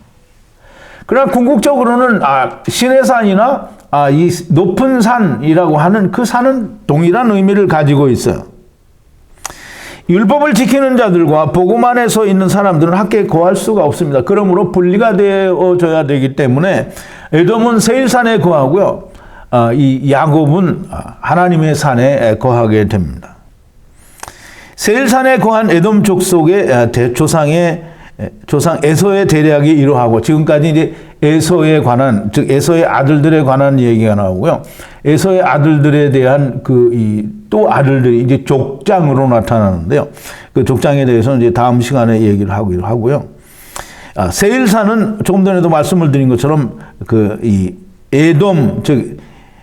그러나 궁극적으로는 신의 산이나 이 높은 산이라고 하는 그 산은 동일한 의미를 가지고 있어요. 율법을 지키는 자들과 복음 안에서 있는 사람들은 함께 거할 수가 없습니다. 그러므로 분리가 되어져야 되기 때문에 에돔은 세일산에 거하고요. 이 야곱은 하나님의 산에 거하게 됩니다. 세일산에 거한 에돔 족속의 조상 에서의 대략이 이러하고 지금까지 이제 에서에 관한 즉 에서의 아들들에 관한 얘기가 나오고요. 에서의 아들들에 대한 또 아들들이 이제 족장으로 나타나는데요. 그 족장에 대해서는 이제 다음 시간에 얘기를 하기로 하고요. 세일산은 조금 전에도 말씀을 드린 것처럼 이 에돔 즉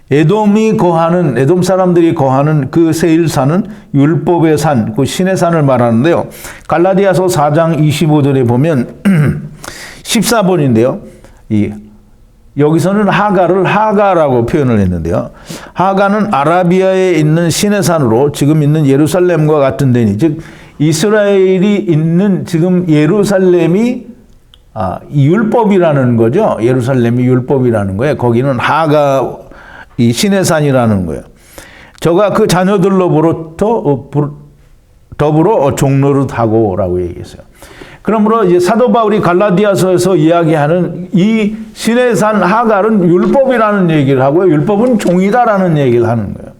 에돔 사람들이 거하는 그 세일산은 율법의 산, 그 신의 산을 말하는데요. 갈라디아서 4장 25절에 보면 14번인데요. 여기서는 하가를 하가라고 표현을 했는데요. 하가는 아라비아에 있는 신의 산으로 지금 있는 예루살렘과 같은 데니, 즉 이스라엘이 있는 지금 예루살렘이 율법이라는 거죠. 예루살렘이 율법이라는 거예요. 거기는 하가 이 신의 산이라는 거예요. 저가 그 자녀들로부터 더불어 종노릇하고라고 얘기했어요. 그러므로 이제 사도 바울이 갈라디아서에서 이야기하는 이 신의 산 하갈은 율법이라는 얘기를 하고요. 율법은 종이다라는 얘기를 하는 거예요.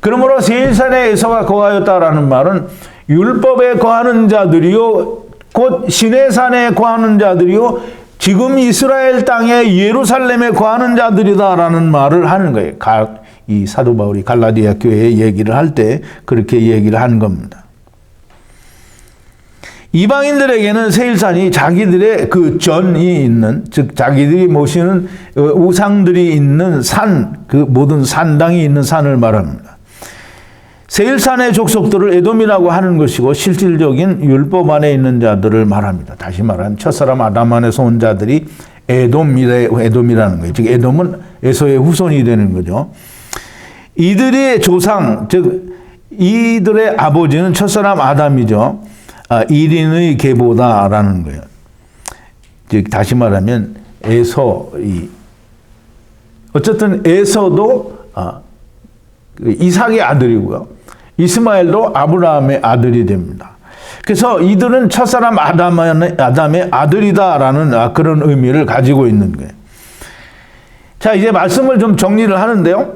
그러므로 세일산에 에서가 거하였다라는 말은 율법에 거하는 자들이요, 곧 신의 산에 거하는 자들이요, 지금 이스라엘 땅에 예루살렘에 거하는 자들이다라는 말을 하는 거예요. 이 사도 바울이 갈라디아 교회에 얘기를 할 때 그렇게 얘기를 한 겁니다. 이방인들에게는 세일산이 자기들의 그 전이 있는, 즉 자기들이 모시는 우상들이 있는 산, 그 모든 산당이 있는 산을 말합니다. 세일산의 족속들을 에돔이라고 하는 것이고 실질적인 율법 안에 있는 자들을 말합니다. 다시 말하면 첫사람 아담 안에서 온 자들이 에돔이라는 거예요. 즉 에돔은 에서의 후손이 되는 거죠. 이들의 조상, 즉 이들의 아버지는 첫사람 아담이죠. 1인의 계보다라는 거예요. 즉 다시 말하면 어쨌든 에서도 이삭의 아들이고요. 이스마엘도 아브라함의 아들이 됩니다. 그래서 이들은 첫사람 아담의 아들이다라는 그런 의미를 가지고 있는 거예요. 자, 이제 말씀을 좀 정리를 하는데요.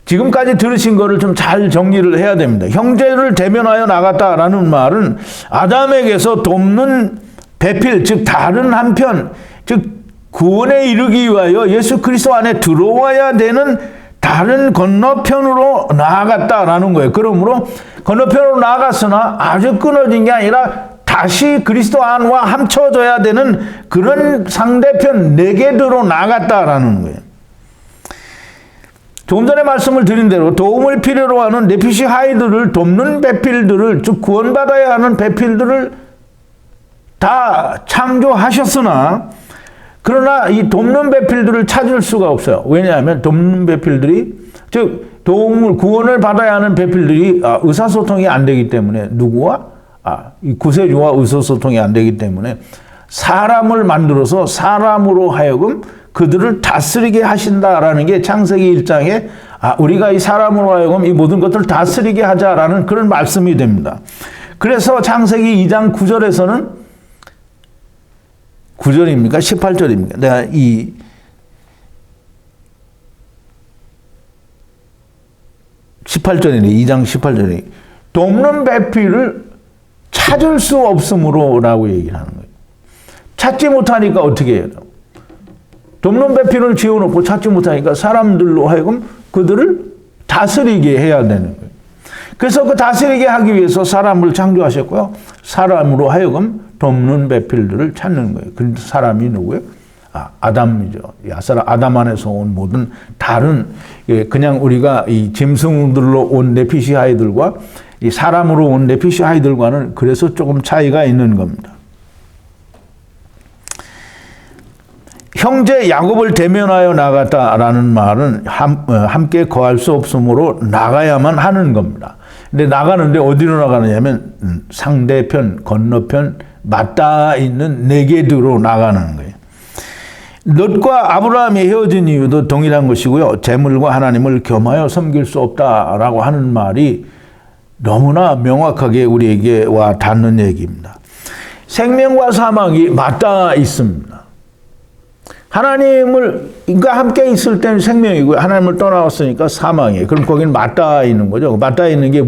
지금까지 들으신 거를 좀 잘 정리를 해야 됩니다. 형제를 대면하여 나갔다라는 말은 아담에게서 돕는 배필, 즉 다른 한편, 즉 구원에 이르기 위하여 예수 그리스도 안에 들어와야 되는 다른 건너편으로 나아갔다라는 거예요. 그러므로 건너편으로 나아갔으나 아주 끊어진 게 아니라 다시 그리스도 안과 합쳐져야 되는 그런 상대편 네게드로 나아갔다라는 거예요. 조금 전에 말씀을 드린 대로 도움을 필요로 하는 네피시 하이들을 돕는 배필들을, 즉 구원받아야 하는 배필들을 다 창조하셨으나 그러나 이 돕는 배필들을 찾을 수가 없어요. 왜냐하면 돕는 배필들이, 즉 구원을 받아야 하는 배필들이 의사소통이 안 되기 때문에, 누구와? 이 구세주와 의사소통이 안 되기 때문에 사람을 만들어서 사람으로 하여금 그들을 다스리게 하신다라는 게 창세기 1장에 우리가 이 사람으로 하여금 이 모든 것들을 다스리게 하자라는 그런 말씀이 됩니다. 그래서 창세기 2장 9절에서는 9절입니까? 18절입니까? 내가 18절이네. 2장 18절에 돕는 배필을 찾을 수 없으므로 라고 얘기를 하는 거예요. 찾지 못하니까 어떻게 해요? 돕는 배필을 지어놓고 찾지 못하니까 사람들로 하여금 그들을 다스리게 해야 되는 거예요. 그래서 그 다스리게 하기 위해서 사람을 창조하셨고요. 사람으로 하여금 돕는 배필들을 찾는 거예요. 그 사람이 누구예요? 아담이죠. 아담 안에서 온 모든 다른, 그냥 우리가 이 짐승들로 온 네피시 아이들과 이 사람으로 온 네피시 아이들과는 그래서 조금 차이가 있는 겁니다. 형제 야곱을 대면하여 나갔다라는 말은 함께 거할 수 없으므로 나가야만 하는 겁니다. 근데 나가는데 어디로 나가느냐면 상대편, 건너편, 맞닿아 있는 네게드로 나가는 거예요. 롯과 아브라함이 헤어진 이유도 동일한 것이고요. 재물과 하나님을 겸하여 섬길 수 없다라고 하는 말이 너무나 명확하게 우리에게 와 닿는 얘기입니다. 생명과 사망이 맞닿아 있습니다. 하나님과 함께 있을 때는 생명이고요. 하나님을 떠나왔으니까 사망이에요. 그럼 거기는 맞닿아 있는 거죠. 맞닿아 있는 게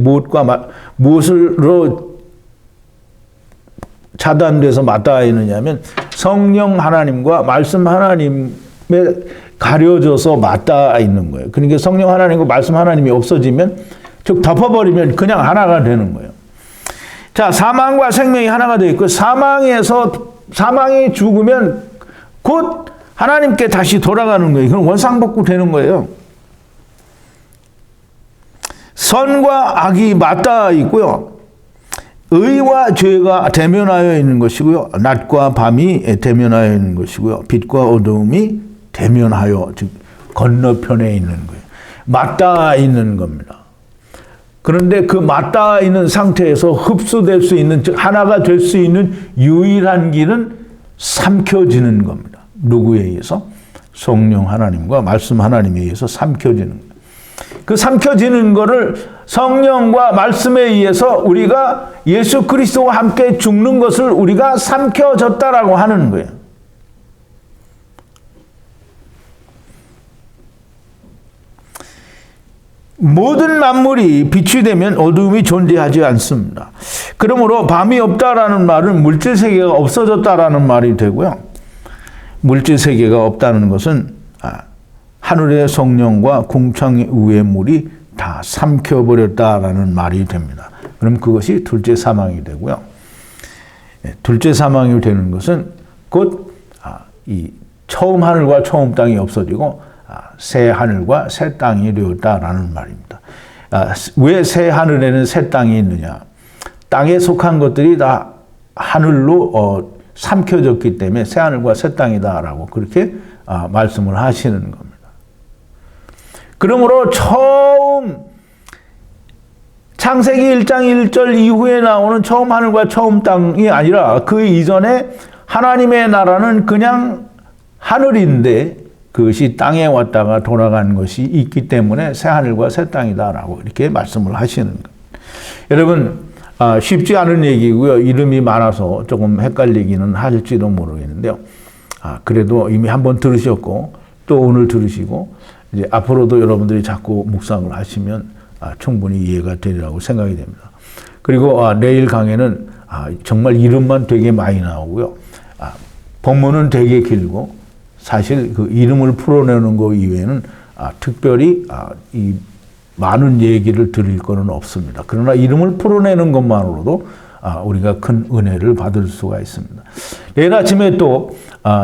무엇으로 차단돼서 맞닿아 있느냐면 성령 하나님과 말씀 하나님에 가려져서 맞닿아 있는 거예요. 그러니까 성령 하나님과 말씀 하나님이 없어지면, 즉 덮어버리면 그냥 하나가 되는 거예요. 자, 사망과 생명이 하나가 되어 있고, 사망이 죽으면 곧 하나님께 다시 돌아가는 거예요. 그럼 원상복구 되는 거예요. 선과 악이 맞닿아 있고요. 의와 죄가 대면하여 있는 것이고요. 낮과 밤이 대면하여 있는 것이고요. 빛과 어두움이 대면하여, 즉 건너편에 있는 거예요. 맞닿아 있는 겁니다. 그런데 그 맞닿아 있는 상태에서 흡수될 수 있는, 즉 하나가 될 수 있는 유일한 길은 삼켜지는 겁니다. 누구에 의해서? 성령 하나님과 말씀 하나님에 의해서 삼켜지는 거예요. 그 삼켜지는 거를 성령과 말씀에 의해서 우리가 예수 그리스도와 함께 죽는 것을 우리가 삼켜졌다라고 하는 거예요. 모든 만물이 빛이 되면 어두움이 존재하지 않습니다. 그러므로 밤이 없다라는 말은 물질 세계가 없어졌다라는 말이 되고요. 물질 세계가 없다는 것은 하늘의 성령과 궁창 위의 물이 다 삼켜버렸다라는 말이 됩니다. 그럼 그것이 둘째 사망이 되고요. 둘째 사망이 되는 것은 곧 이 처음 하늘과 처음 땅이 없어지고 새 하늘과 새 땅이 되었다라는 말입니다. 왜 새 하늘에는 새 땅이 있느냐? 땅에 속한 것들이 다 하늘로 삼켜졌기 때문에 새 하늘과 새 땅이다라고 그렇게 말씀을 하시는 겁니다. 그러므로 처음 창세기 1장 1절 이후에 나오는 처음 하늘과 처음 땅이 아니라 그 이전에 하나님의 나라는 그냥 하늘인데 그것이 땅에 왔다가 돌아간 것이 있기 때문에 새 하늘과 새 땅이다라고 이렇게 말씀을 하시는 겁니다. 여러분, 쉽지 않은 얘기고요. 이름이 많아서 조금 헷갈리기는 할지도 모르겠는데요. 그래도 이미 한번 들으셨고 또 오늘 들으시고 이제 앞으로도 여러분들이 자꾸 묵상을 하시면 충분히 이해가 되리라고 생각이 됩니다. 그리고 내일 강의는 정말 이름만 되게 많이 나오고요. 본문은 되게 길고 사실 그 이름을 풀어내는 것 이외에는 특별히 이 많은 얘기를 드릴 거는 없습니다. 그러나 이름을 풀어내는 것만으로도 우리가 큰 은혜를 받을 수가 있습니다. 내일 아침에 또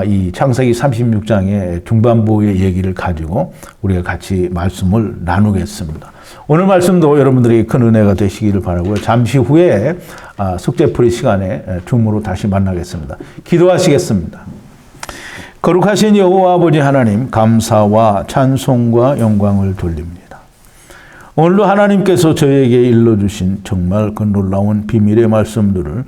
이 창세기 36장의 중반부의 얘기를 가지고 우리가 같이 말씀을 나누겠습니다. 오늘 말씀도 여러분들이 큰 은혜가 되시기를 바라고요. 잠시 후에 숙제풀이 시간에 줌으로 다시 만나겠습니다. 기도하시겠습니다. 거룩하신 여호와 아버지 하나님, 감사와 찬송과 영광을 돌립니다. 오늘도 하나님께서 저에게 일러주신 정말 그 놀라운 비밀의 말씀들을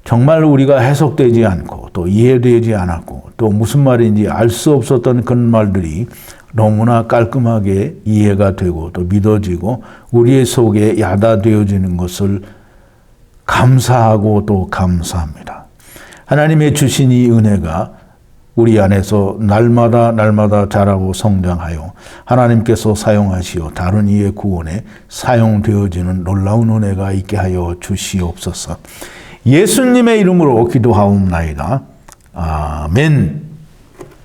정말 우리가 해석되지 않고 또 이해되지 않았고 또 무슨 말인지 알 수 없었던 그런 말들이 너무나 깔끔하게 이해가 되고 또 믿어지고 우리의 속에 야다되어지는 것을 감사하고 또 감사합니다. 하나님의 주신 이 은혜가 우리 안에서 날마다 자라고 성장하여 하나님께서 사용하시어 다른 이의 구원에 사용되어지는 놀라운 은혜가 있게 하여 주시옵소서. 예수님의 이름으로 기도하옵나이다. 아멘.